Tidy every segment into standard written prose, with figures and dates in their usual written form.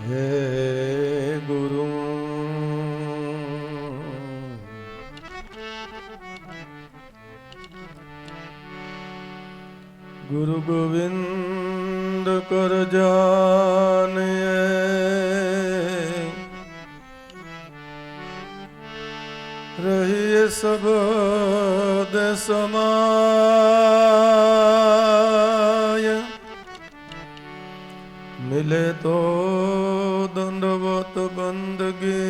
हे गुरु गुरु गोविंद कर जानिए रहिए सब समाय मिले तो दंडवत बंदगी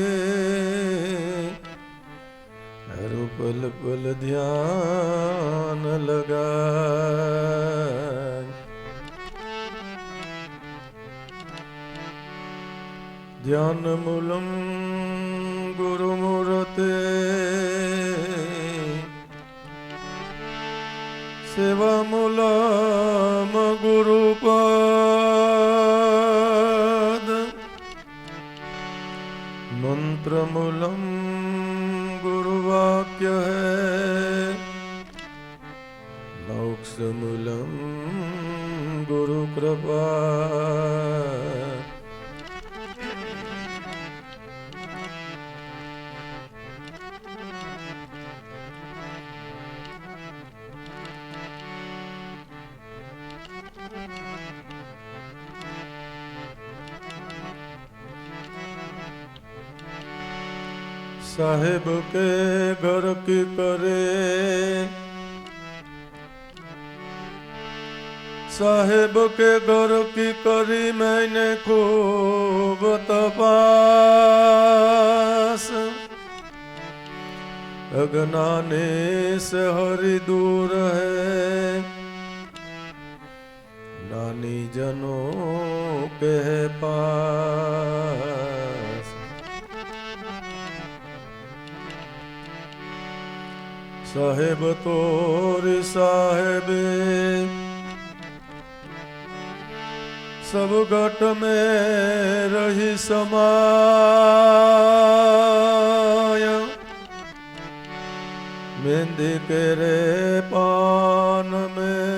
हर पल पल ध्यान लगा ध्यान मूलम गुरुमूर्ते सेवा मूलम गुरुपद मंत्र मूलम गुरुवाक्य है मोक्ष मूलम गुरु कृपा साहेब के घर की करे साहेब के घर की करी मैंने खूब तपास अज्ञानी से हरि दूर है नानी जनों के पास साहेब तोरी साहेबे सब घट में रही समाय मेहंदी के रे पान में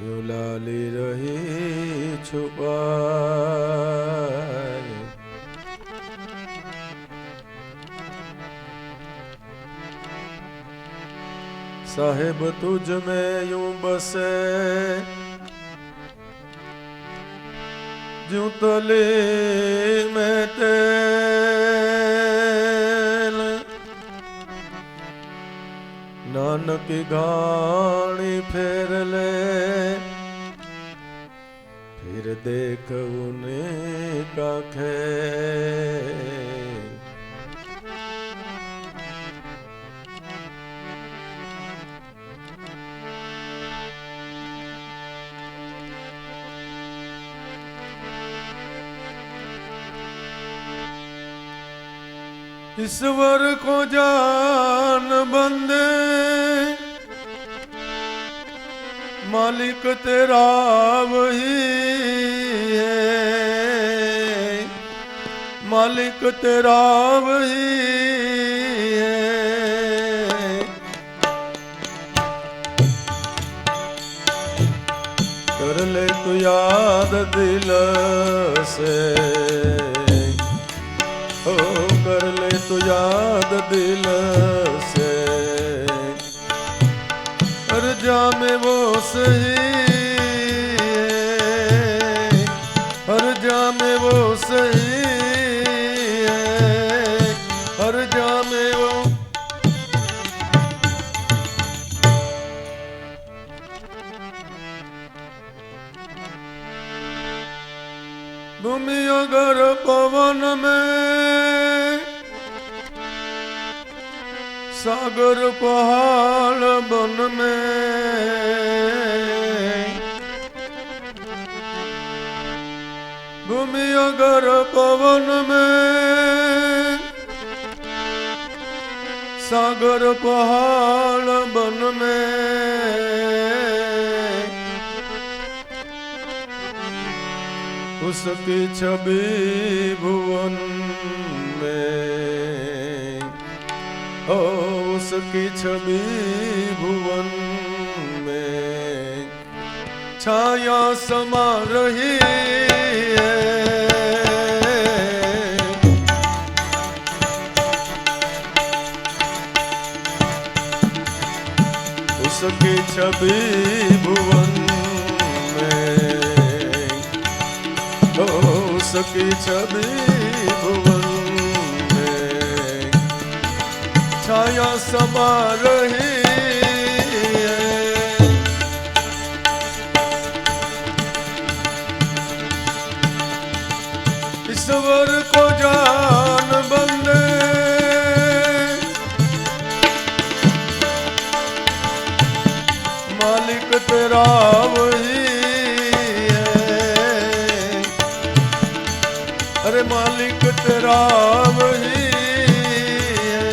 यूं लाली रही छुपाई साहेब तुझ में यूं बसे ज्यों तले में तेल नानक की घाणी फेर ले फिर देख उन्हें का खेल ईश्वर को जान बंदे मालिक तेरा वही है मालिक तेरा वही है कर ले तू याद दिल से ओ कर ले तो याद दिल से हर जा में वो सही है हर जा में वो सही है हर जा में वो भूमि अगर पवन में सागर पहाड़ बन में भूमि अगर पवन में सागर पहाड़ बन में उसकी छवि भुवन में, ओ उसकी छवि भुवन में छाया समा रही है। उसकी छवि भुवन में, ओ उसकी छवि भुवन में छाया समा रही है। ईश्वर को जान बंदे मालिक तेरा वही है। अरे मालिक तेरा वही है।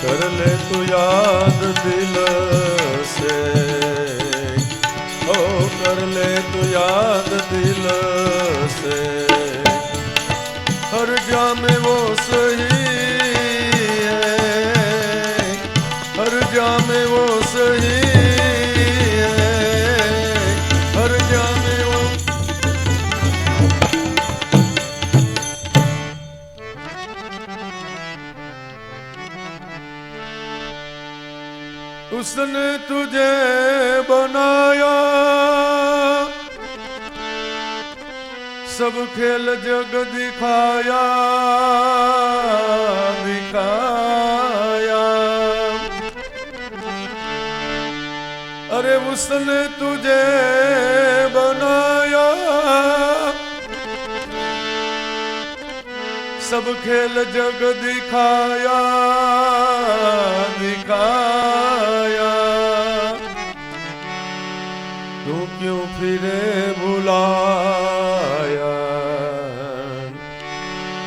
कर ले तू याद दिल से, ओ कर ले तू याद दिल से, हर जा में वो सही, हर जा में वो सही है, हर जा में वो। उसने तुझे बनाया, सब खेल जग दिखाया, दिखाया। अरे उसने तुझे बनाया, सब खेल जग दिखाया, दिखाया। तू क्यों फिरे भुलाया,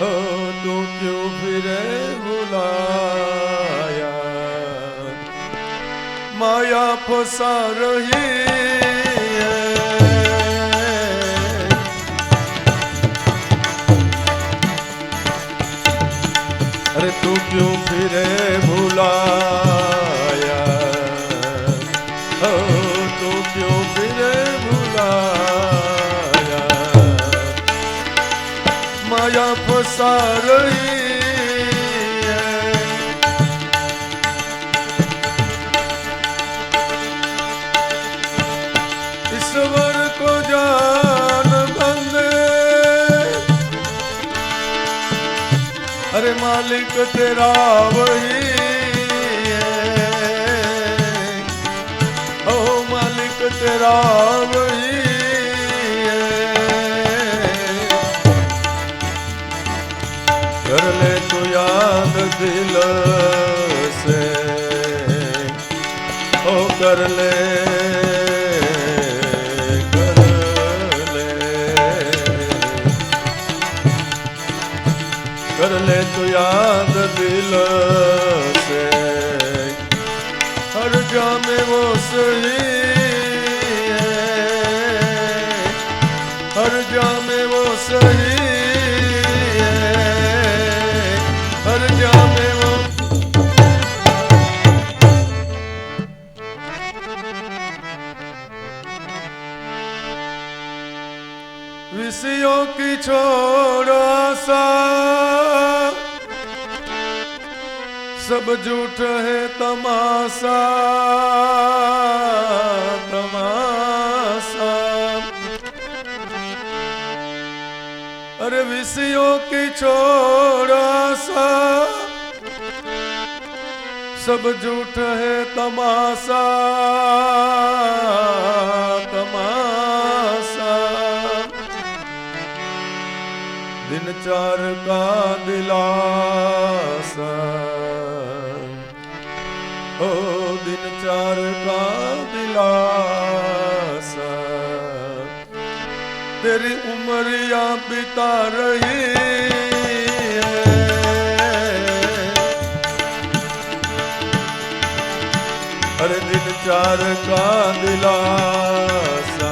ओ तू क्यों फिरे भुलाया। माया फंसा रही है। अरे तू क्यों फिरे भुलाया, ओ तू क्यों फिरे भुलाया। माया फंसा रही है। ईश्वर को जान बंदे, अरे मालिक तेरा वही है, ओ मालिक तेरा वही है। कर ले तू याद दिल से, ओ कर ले, कर ले तू याद दिल से, हर जा में वो सही है, हर जा में वो सही है, हर जा में वो। विषयों की छोड़ आशा, सब झूठ है तमाशा, तमाशा। अरे विषयों की छोड़ आशा, सब झूठ है तमाशा, तमाशा। दिन चार का दिलासा, ओ दिन चार का दिलासा। तेरी उमरिया बिता रही है। हर दिन चार का दिलासा,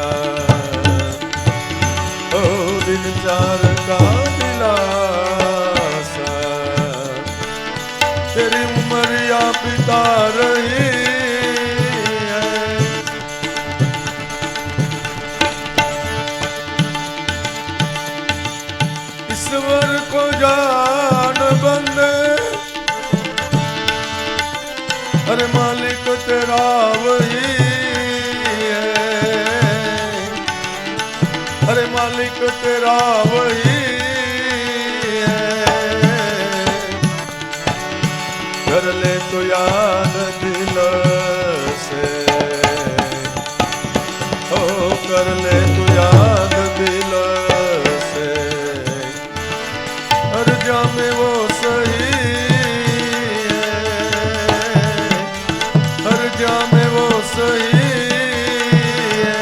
ओ दिन चार का दिलासा, तेरी उमरिया पिता रही है। ईश्वर को जान बंदे, अरे मालिक तेरा वही है, अरे मालिक तेरा वही है। कर ले तो याद दिल से, ओ कर ले तो याद दिल से, हर जामे वो सही में वो सही है,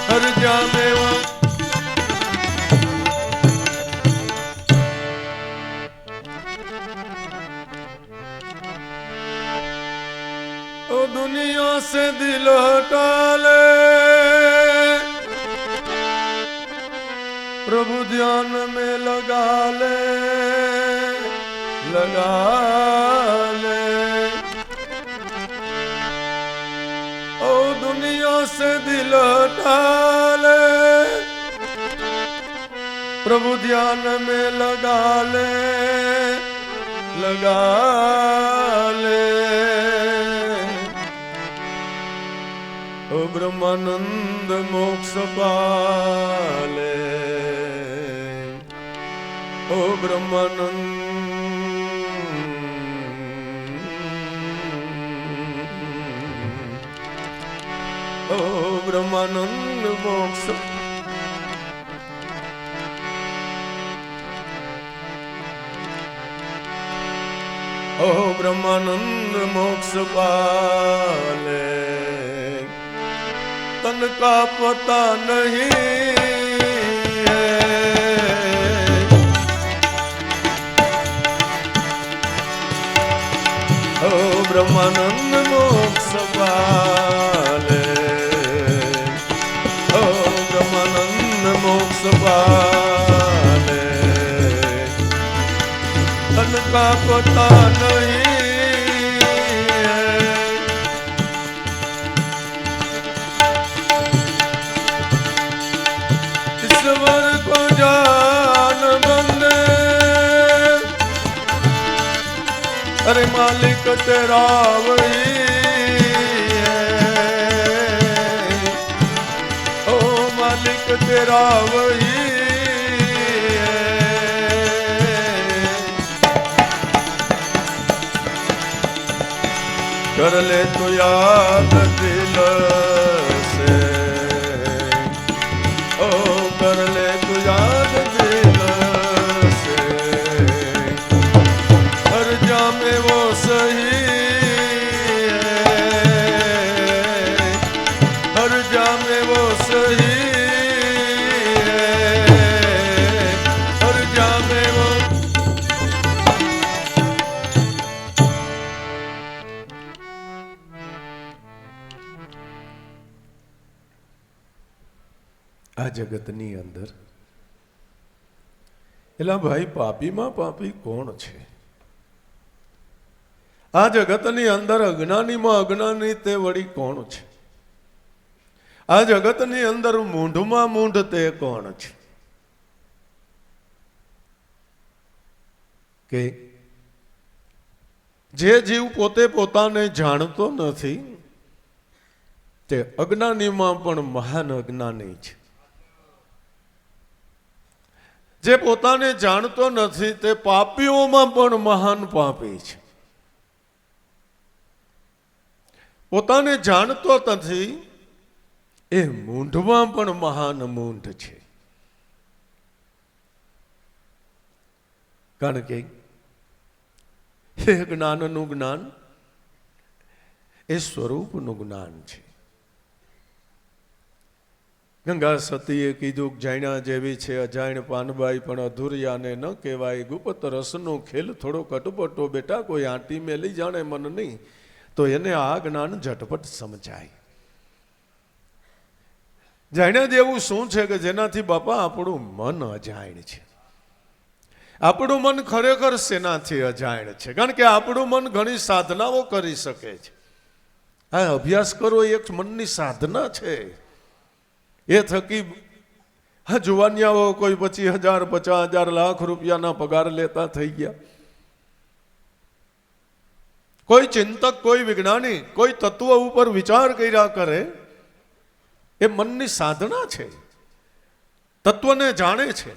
हर जा में वो। ओ दुनिया से दिल हटा ले, प्रभु ध्यान में लगा ले, लगा ले। दुनिया से दिल हटा ले, प्रभु ध्यान में लगा ले, लगा ले। ओ ब्रह्मानंद मोक्ष पाले, ओ ब्रह्मानंद, ओ ब्रह्मानंद मोक्ष, ओ ब्रह्मानंद मोक्ष पाले, तन का पता नहीं है, ओ ब्रह्मानंद मोक्ष पाले, ओ ब्रह्मानंद मोक्ष पाले, तन का पता नहीं है। ईश्वर को जान बंदे, अरे मालिक तेरा वही है, ओ मालिक तेरा वही है। कर ले तो याद दिल से, ओ कर ले तो याद दिल से, हर जा में वो सही है, हर जा में वो सही है, हर जा में वो। આ જગતની અંદર એલા ભાઈ પાપીમાં પાપી કોણ છે? આ જગતની અંદર અજ્ઞાનીમાં અજ્ઞાની તે વળી કોણ છે? આ જગતની અંદર મૂંઢમાં મૂંઢ તે કોણ છે? કે જે જીવ પોતે પોતાને જાણતો નથી તે અજ્ઞાનીમાં પણ મહાન અજ્ઞાની છે. જે પોતાને જાણતો નથી તે પાપીઓમાં પણ મહાન પાપી છે. પોતાને જાણતો નથી એ મૂંઢમાં પણ મહાન મૂંઢ છે. કારણ કે એ જ્ઞાનનું જ્ઞાન એ સ્વરૂપનું જ્ઞાન છે. ગંગા સતીએ કીધું જાણ્યા જેવી છે અજાણ પાનબાઈ પણ અધૂરિયાને ન કહેવાય. ગુપ્ત રસનો ખેલ થોડો કટપટો બેટા કોઈ આંટી મેલી જાણે મન નહીં. તો એને આ જ્ઞાન ઝટપટ સમજાય. જાણ્યા જેવું શું છે કે જેનાથી બાપા આપણું મન અજાણ છે. આપણું મન ખરેખર શેનાથી અજાણ છે? કારણ કે આપણું મન ઘણી સાધનાઓ કરી શકે છે. આ અભ્યાસ કરો એક મનની સાધના છે. એ થકી જુવાનિયાઓ કોઈ 25,000 50,000 લાખ રૂપિયાના પગાર લેતા થઈ ગયા. કોઈ ચિંતક, કોઈ વિજ્ઞાની, કોઈ તત્વ ઉપર વિચાર કર્યા કરે, એ મનની સાધના છે. તત્વને જાણે છે.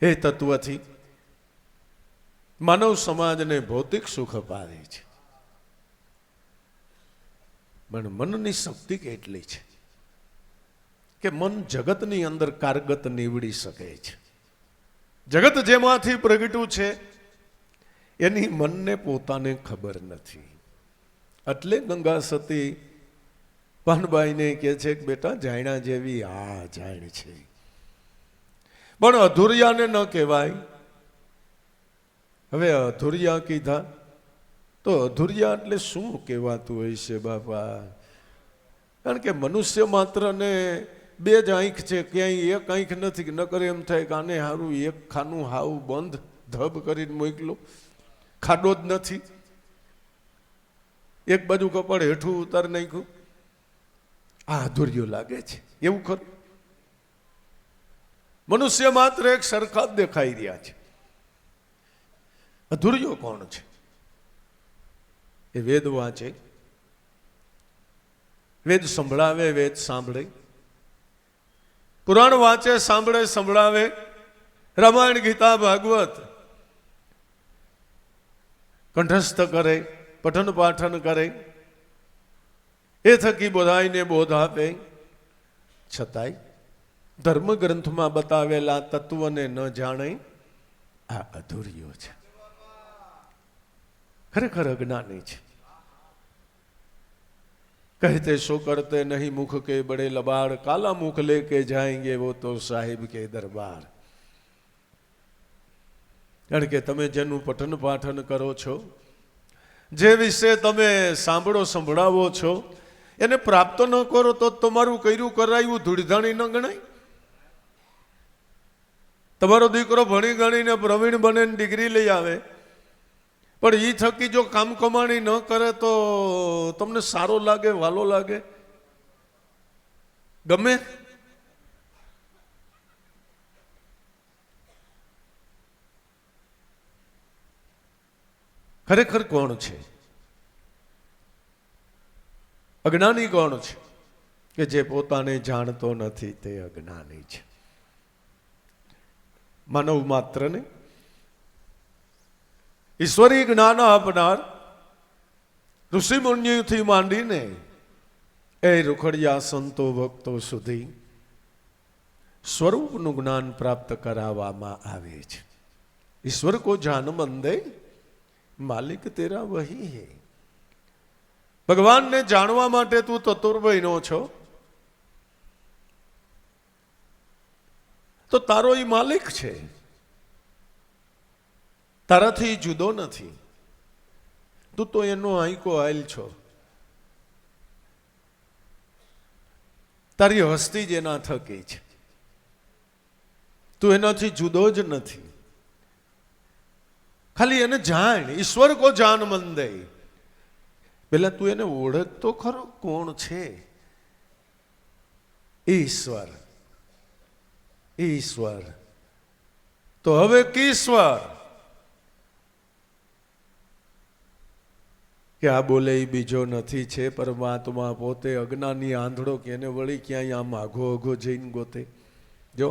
એ તત્વથી માનવ સમાજને ભૌતિક સુખ અપાવે છે. પણ મનની શક્તિ કેટલી છે કે મન જગતની અંદર કારગત નીવડી શકે છે. જગત જેમાંથી પ્રગટ્યું છે એની મનને પોતાને ખબર નથી. એટલે ગંગા સતી પાનબાઈને કહે છે કે બેટા જાણ્યા જેવી આ જાણ છે, પણ અધુરિયાને ન કહેવાય. હવે અધુરિયા કીધા તો અધુરિયા એટલે શું કહેવાતું હોય છે બાપા? કારણ કે મનુષ્ય માત્ર ને 2 જ આંખ છે, ક્યાંય એક આંખ નથી. ન કરે એમ થાય કે આને સારું એક ખાનું હાવ બંધ ધબ કરીને મોકલો, ખાડો જ નથી, એક બાજુ કપાળ હેઠું ઉતારી નાખ્યું. આ અધુરિયો લાગે છે. એવું ખરું? મનુષ્ય માત્ર એક સરખા જ દેખાઈ રહ્યા છે. અધુરિયો કોણ છે? એ વેદ વાંચે, વેદ સંભળાવે, વેદ સાંભળે, પુરાણ વાંચે, સાંભળે, સંભળાવે, રામાયણ, ગીતા, ભાગવત કંઠસ્થ કરે, પઠન પાઠન કરે, એ થકી બધાઈને બોધ આપે. છતાંય ધર્મ ગ્રંથમાં બતાવેલા તત્વને ન જાણે, આ અધુરિયો છે. ખરેખર અજ્ઞાની છે. કહેતે સો કરતે નહીં મુખ કે બડે લબાડ, કાલા મુખ લેકે જાएंगे वो तो સાહિબ કે દરબાર. કારણ કે તમે જેનું પઠન પાઠન કરો છો, જે વિશે તમે સાંભળો સંભળાવો છો, એને પ્રાપ્ત ન કરો તો તમારું કર્યું કરાયું ધૂળધાણી ન ગણાય. તમારો દીકરો ભણી ગણીને પ્રવીણ બને ડિગ્રી લઈ આવે, પણ એ થકી જો કામ કમાણી ન કરે તો તમને સારો લાગે, વાલો લાગે, ગમે? ખરેખર કોણ છે? અજ્ઞાની કોણ છે? કે જે પોતાને જાણતો નથી તે અજ્ઞાની છે. માનવ માત્રને ઈશ્વરી જ્ઞાન આપનાર ઋષિ મુનિથી માંડીને એ રૂખડિયા સંતો ભક્તો સુધી સ્વરૂપનું જ્ઞાન પ્રાપ્ત કરાવવામાં આવે છે. ઈશ્વર કો જાન મંદે માલિક તેરા વહી હે. ભગવાનને જાણવા માટે તું તતુર બન્યો છો તો તારો એ માલિક છે, તારાથી જુદો નથી. તું તો એનો આંકો આયલ છો. તારી હસ્તી જ એના થકી છે. તું એનાથી જુદો જ નથી. ખાલી એને જાણ. ઈશ્વર કો જાન મંદે. પેલા તું એને ઓળખ તો ખરો, કોણ છે? ઈશ્વર. ઈશ્વર તો હવે કીશ્વર કે આ બોલે એ બીજો નથી, છે પરમાત્મા પોતે. અજ્ઞાની આંધળો કે એને વળી ક્યાંય આમ આઘો આઘો જઈને ગોતે. જો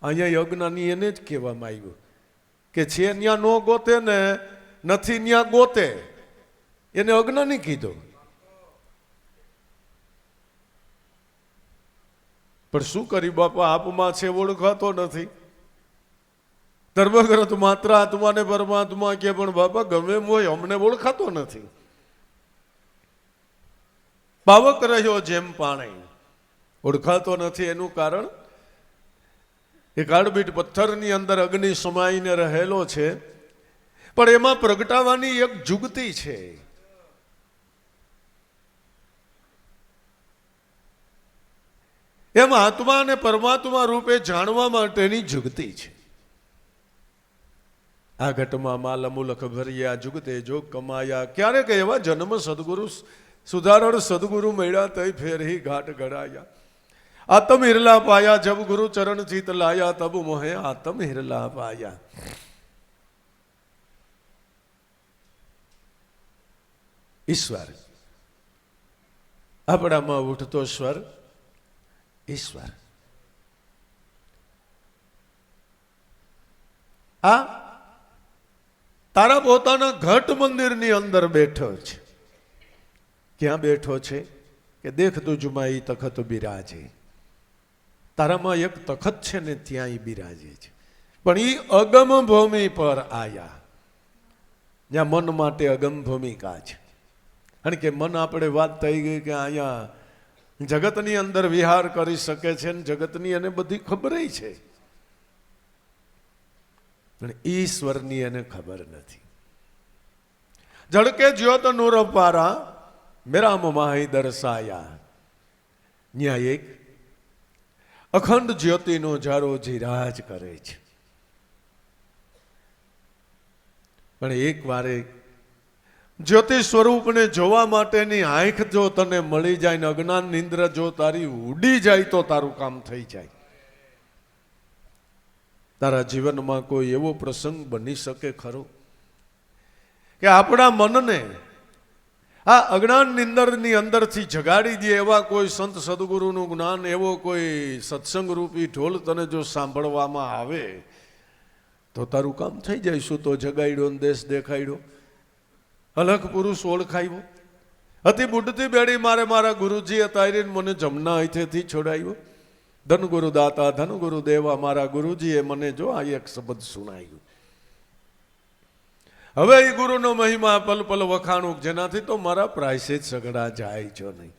અહીંયા અજ્ઞાની એને જ કહેવામાં આવ્યું કે છે ત્યાં નો ગોતે ને નથી ત્યાં ગોતે, એને અજ્ઞાની કીધો. પણ શું કરી બાપા, આપમાં છે ઓળખાતો નથી. ધર્મગ્રંથ માત્ર આત્માને પરમાત્મા કે, પણ બાપા ગમે એમ હોય અમને ઓળખાતો નથી. પાવક રહ્યો જેમ પાણી, ઓળખાતો નથી. એનું કારણ એ કાળબીટ પથ્થરની અંદર અગ્નિ સમાઈને રહેલો છે, પણ એમાં પ્રગટાવાની એક જુગતી છે. એમ આત્મા અને પરમાત્મા રૂપે જાણવા માટેની જુગતી છે. આ ઘટમાં માલ અમૂલક ભર્યા જુગતે જોગ કમાયા. ક્યારેક એવા જન્મ સદગુરુ સુધારણ સદગુરુ મળ્યા તઈ ફેરહી ઘાટ ઘડાયા. આતમ હિરલા પાયા જબ ગુરુ ચરણ ચિત લાયા તબ મોહે આતમ હિરલા પાયા. ઈશ્વર આપણામાં ઉઠતો સ્વર ઈશ્વર. આ તારા પોતાના ઘટ મંદિરની અંદર બેઠો છે. ક્યાં બેઠો છે કે દેખ તુજમાં ઈ તખત બિરાજે. તારામાં એક તખત છે ને ત્યાં ઈ બિરાજે છે. પણ ઈ અગમ ભૂમિ પર આયા, જ્યાં મન માટે અગમ ભૂમિકા છે. કારણ કે મન આપણે વાત થઈ ગઈ કે અહીંયા જગતની અંદર વિહાર કરી શકે છે ને જગતની એને બધી ખબર છે, પણ ઈશ્વરની એને ખબર નથી. જળકે જ્યોત નૂર પારા મેરામ માહી દર્શાયા. ન્યા એક અખંડ જ્યોતિનો જારો જીરાજ કરે છે. પણ એક વારે જ્યોતિ સ્વરૂપને જોવા માટેની આંખ જો તને મળી જાય ને અજ્ઞાન નિંદ્ર જો તારી ઉડી જાય તો તારું કામ થઈ જાય. તારા જીવનમાં કોઈ એવો પ્રસંગ બની શકે ખરો કે આપણા મનને આ અજ્ઞાન નિંદરની અંદરથી જગાડી દે એવા કોઈ સંત સદગુરુનું જ્ઞાન, એવો કોઈ સત્સંગ રૂપી ઢોલ તને જો સાંભળવામાં આવે તો તારું કામ થઈ જાય. શું તો જગાડ્યો ને દેશ દેખાડ્યો, અલગ પુરુષ ઓળખાયો, અતિ બુડતી બેડી મારે મારા ગુરુજીએ તારીને મને જમના હાથેથી છોડાયો. ધન ગુરુ દાતા ધન ગુરુ દેવા મારા ગુરુજીએ મને જો આ એક શબ્દ સુણાયું. હવે એ ગુરુનો મહિમા પલ પલ વખાણું, જેનાથી તો મારા પ્રાયશ્ચિત સગડા જાય છો નહીં.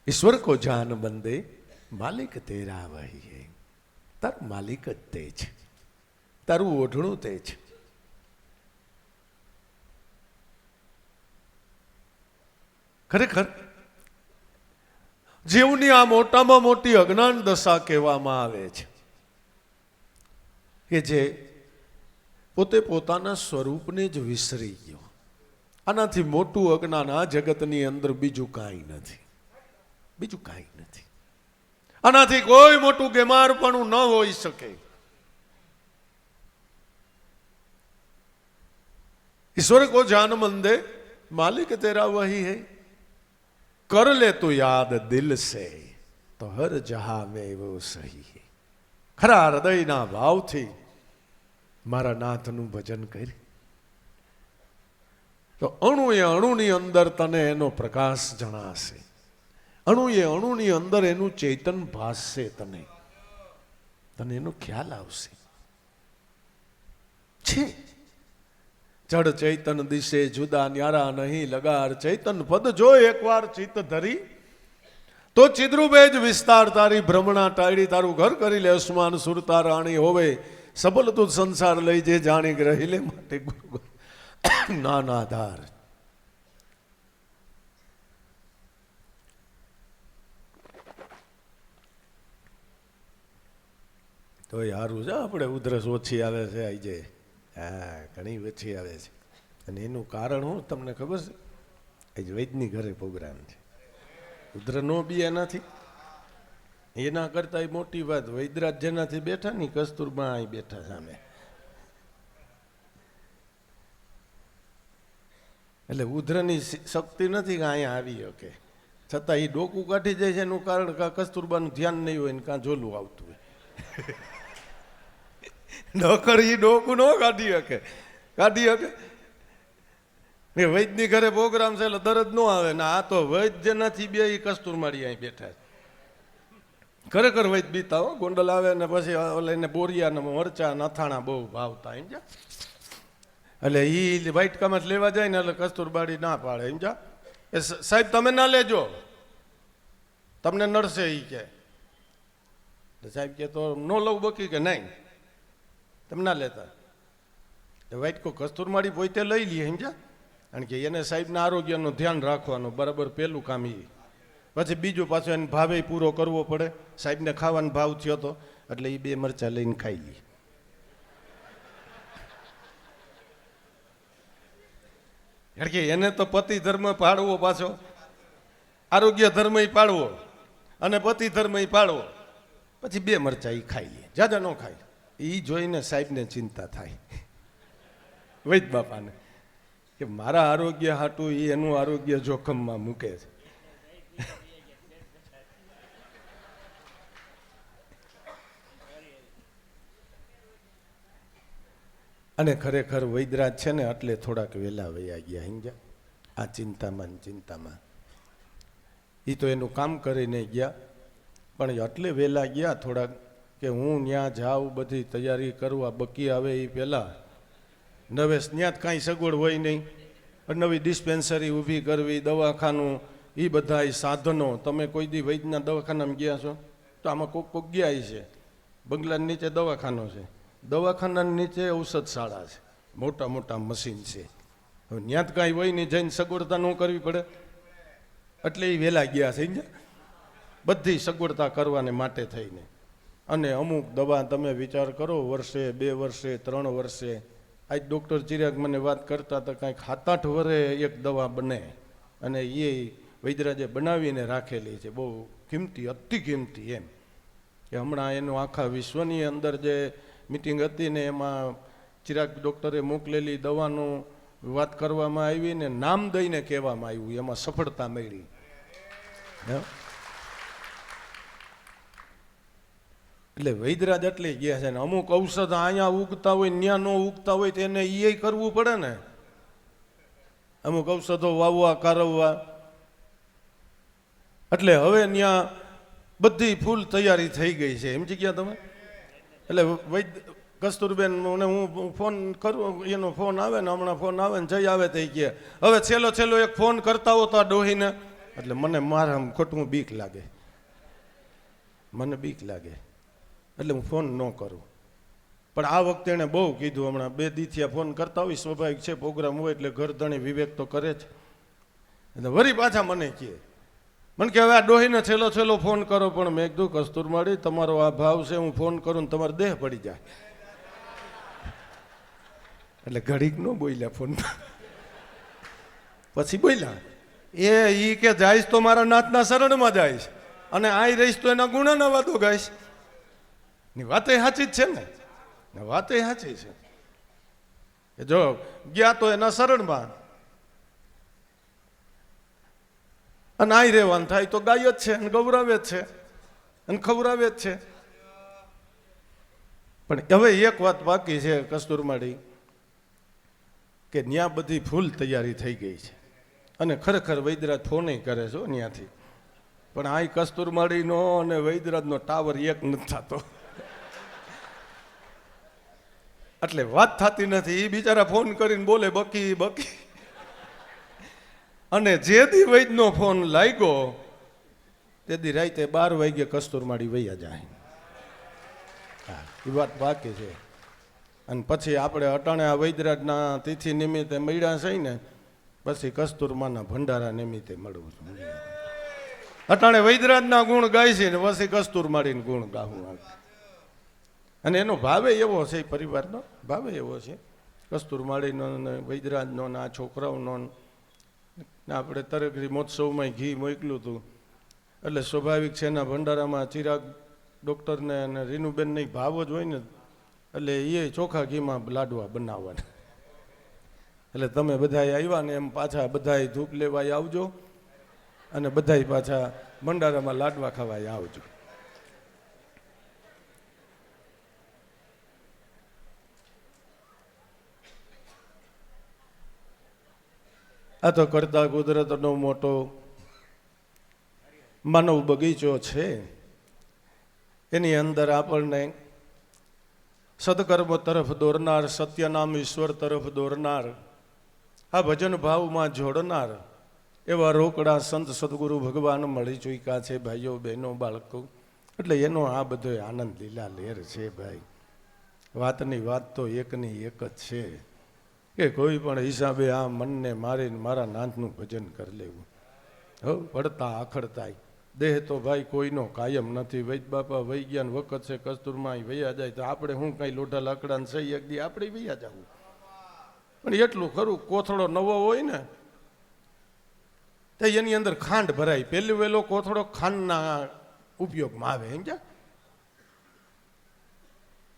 ઈશ્વર કો જાન બંદે માલિક તેરા વહી હૈ. તારું માલિક જ તે છે, તારું ઓઢણું તે છે. ખરેખર જીવની આ મોટામાં મોટી અજ્ઞાન દશા કહેવામાં આવે છે કે જે પોતે પોતાના સ્વરૂપને જ વિસરી ગયો. આનાથી મોટું અજ્ઞાન આ જગતની અંદર બીજું કાંઈ નથી, બીજું કાંઈ નથી. આનાથી કોઈ મોટું ગેમારપણું ન હોઈ શકે. ઈશ્વર કો જાન મંદે માલિક તેરા વહી હૈ. कर ले तो याद दिल से तो हर जहां में वो सही है. खरा हृदयના ભાવથી મારા નાથનું ભજન કરી તો અણુએ અણુની અંદર તને એનો પ્રકાશ જણાશે. અણુએ અણુની અંદર એનું ચેતન ભાસશે. તને એનો ખ્યાલ આવશે. છે જડ ચૈતન દિશે જુદા ન્યારા નહીં લગાર. ચૈતન પદ જો એકવાર ચિત્ત ધરી તો ચિદ્રુબેજ વિસ્તાર તારી ભ્રમણા ટાળી. તારું ઘર કરી લે અસમાન સુરતા રાણી હોવે. સબલ તું સંસાર લઈ જે જાણી રહી લે માટે ગુરુ નાના ધાર. તો યારું છે આપણે ઉધરસ ઓછી આવે છે આજે. હા, ઘણી ઓછી આવે છે. અને એનું કારણ હું તમને ખબર છે? આજે વૈદની ઘરે પ્રોગ્રામ છે. ઉધર નો બી એનાથી, એના કરતા મોટી વાત વૈદરાજ જેનાથી બેઠા ની કસ્તુરબા અહીં બેઠા સામે. એટલે ઉધરની શક્તિ નથી કે અહીંયા આવી શકે, છતાં એ ડોકું કાઢી જાય છે. એનું કારણ કસ્તુરબાનું ધ્યાન નહીં હોય ને કાં ઝોલું આવતું હોય. નોકર એ ડોકું ન કાઢી શકે. મેં વૈદની ઘરે પ્રોગ્રામ છે એટલે દરદ ન આવે ને. આ તો વૈદ જેનાથી બે કસ્તુર મારી અહીં બેઠા. ખરેખર વૈદ બીતા હો. ગોંડલ આવે ને પછી લઈને બોરિયા ને મરચા નથાણા બહુ ભાવતા સમજા. એટલે એ વ્હાઈટ કામત લેવા જાય ને એટલે કસ્તુરબાડી ના પાડે સમજા. એ સાહેબ તમે ના લેજો, તમને નડશે એ કે. સાહેબ કે તો ન લઉં બકી કે નહીં તમે ના લેતા તો વાઇટકો કસ્તુરમાળી પોતે લઈ લઈએ સમજ્યા, કારણ કે એને સાહેબના આરોગ્યનું ધ્યાન રાખવાનું બરાબર પહેલું કામ એ. પછી બીજું પાછું એને ભાવે પૂરો કરવો પડે, સાહેબને ખાવાનો ભાવ થયો હતો એટલે એ 2 મરચાં લઈને ખાઈ લે. કારણ કે એને તો પતિ ધર્મ પાળવો, પાછો આરોગ્ય ધર્મ પાળવો અને પતિ ધર્મ પાળવો, પછી 2 મરચાં એ ખાઈ લે, જાજા ન ખાય. એ જોઈને સાહેબને ચિંતા થાય વૈદ બાપાને કે મારા આરોગ્ય હાટું એ એનું આરોગ્ય જોખમમાં મૂકે છે. અને ખરેખર વૈદરાજ છે ને એટલે થોડાક વહેલા વયા ગયા સમજ્યા આ ચિંતામાં. એ તો એનું કામ કરીને ગયા, પણ એટલે વહેલા ગયા થોડાક કે હું ત્યાં જાઉં બધી તૈયારી કરવા, બકી આવે એ પહેલાં નવેશ ત્યાં જ કાંઈ સગવડ હોય નહીં, નવી ડિસ્પેન્સરી ઊભી કરવી, દવાખાનું, એ બધા સાધનો. તમે કોઈ દી વૈદના દવાખાનામાં ગયા છો તો આમાં કોક ગયા છે, બંગલાની નીચે દવાખાનો છે, દવાખાનાની નીચે ઔષધશાળા છે, મોટા મોટા મશીન છે. હવે ત્યાં જ કાંઈ હોય નહીં, જઈને સગવડતા ન કરવી પડે એટલે એ વહેલા ગયા છે બધી સગવડતા કરવાને માટે થઈને. અને અમુક દવા તમે વિચાર કરો, વર્ષે 2 વર્ષે 3 વર્ષે, આજ ડૉક્ટર ચિરાગ મને વાત કરતા હતા કાંઈક 7-8 વર્ષે એક દવા બને, અને એ વૈદરાજે બનાવીને રાખેલી છે, બહુ કિંમતી, અતિ કિંમતી. એમ કે હમણાં એનું આખા વિશ્વની અંદર જે મિટિંગ હતી ને એમાં ચિરાગ ડૉક્ટરે મોકલેલી દવાનું વાત કરવામાં આવી ને નામ દઈને કહેવામાં આવ્યું, એમાં સફળતા મળી. એટલે વૈદરાજ એટલે ગયા છે ને અમુક ઔષધ અહીંયા ઉગતા હોય ત્યાં ન ઉગતા હોય તો એને એ કરવું પડે ને, અમુક ઔષધો વાવવા કારવવા. એટલે હવે ત્યાં બધી ફૂલ તૈયારી થઈ ગઈ છે સમજી ગયા તમે. એટલે વૈદ કસ્તુરબેન મને હું ફોન કરું, એનો ફોન આવે ને હમણાં ફોન આવે ને જઈ આવે થઈ ગયા. હવે છેલ્લો એક ફોન કરતા હો તો આ ડોહીને, એટલે મને મારા ખોટું બીક લાગે, મને બીક લાગે એટલે હું ફોન ન કરું. પણ આ વખતે એણે બહુ કીધું, હમણાં 2 દીથી ફોન કરતા હોય, સ્વાભાવિક છે પ્રોગ્રામ હોય એટલે ઘરધણી વિવેક તો કરે જ. એટલે વળી પાછા મને કહે કે હવે આ ડોહીને છેલ્લો ફોન કરો. પણ મેં કીધું કસ્તુરમાળી તમારો આ ભાવ છે, હું ફોન કરું ને તમારો દેહ પડી જાય. એટલે ઘડીક ન બોલ્યા ફોન, પછી બોલ્યા એ કે જાઈશ તો મારા નાથના શરણમાં જાઈશ, અને આઈ રહીશ તો એના ગુણાના વાતો ગાઈશ. ની વાત એ સાચી જ છે ને, વાત એ સાચી છે કે જો ગયા તો એના શરણમાં, અને આઈ રહેવાનું થાય તો ગાય જ છે, અને ગૌરાવે જ છે, અને ખવરાવે જ છે. પણ હવે એક વાત બાકી છે કસ્તુરમાળી, કે ત્યાં બધી ફૂલ તૈયારી થઈ ગઈ છે, અને ખરેખર વૈદરાજ ફોન કરે છે ત્યાંથી, પણ આ કસ્તુરમાળીનો અને વૈદરાજનો ટાવર એક નથી થતો, એટલે વાત થતી નથી. એ બિચારા ફોન કરીને બોલે બકી. અને જે દી વૈદનો ફોન લાગ્યો તે દી રાતે 12 વાગે કસ્તુરમાળી વૈયા જાય. એ વાત બાકી છે. અને પછી આપણે અટાણે આ વૈદરાજના તિથિ નિમિત્તે મળ્યા છે ને, પછી કસ્તુરમાના ભંડારા નિમિત્તે મળવું છું. અટાણે વૈદરાજના ગુણ ગાય છે ને પછી કસ્તુરમાળીના ગુણ ગાવું. અને એનો ભાવે એવો છે, પરિવારનો ભાવે એવો છે કસ્તુરમાળીનો ને વૈદરાજનો ને આ છોકરાઓનો. આપણે તરગરી મહોત્સવમાં ઘી મોકલ્યું હતું, એટલે સ્વાભાવિક છે એના ભંડારામાં ચિરાગ ડૉક્ટરને અને રીનુબેનને ભાવ જ હોય ને, એટલે એ ચોખા ઘીમાં લાડવા બનાવવાના. એટલે તમે બધા આવ્યા ને એમ પાછા બધા ધૂપ લેવાય આવજો, અને બધા પાછા ભંડારામાં લાડવા ખાવાય આવજો. આ તો કરતા કુદરતનો મોટો માનવ બગીચો છે. એની અંદર આપણને સદકર્મ તરફ દોરનાર, સત્યનામ ઈશ્વર તરફ દોરનાર, આ ભજન ભાવમાં જોડનાર એવા રોકડા સંત સદગુરુ ભગવાન મળી ચૂક્યા છે ભાઈઓ બહેનો બાળકો. એટલે એનો આ બધો આનંદ લીલા લહેર છે ભાઈ. વાતની વાત તો એકની એક જ છે કે કોઈ પણ હિસાબે આ મનને મારીને મારા નાથનું ભજન કરી લેવું. હવ પડતા આખડતાય દેહ તો ભાઈ કોઈનો કાયમ નથી. વૈદ બાપા વહી ગયા ને વખત છે કસ્તુરમાં વૈયા જાય તો આપણે શું કાંઈ લોઢા લાકડાને સહી એક દી આપણે વૈયા જવું. પણ એટલું ખરું કોથળો નવો હોય ને તો એની અંદર ખાંડ ભરાય. પહેલી વહેલો કોથળો ખાંડના ઉપયોગમાં આવે. સમજ્યા?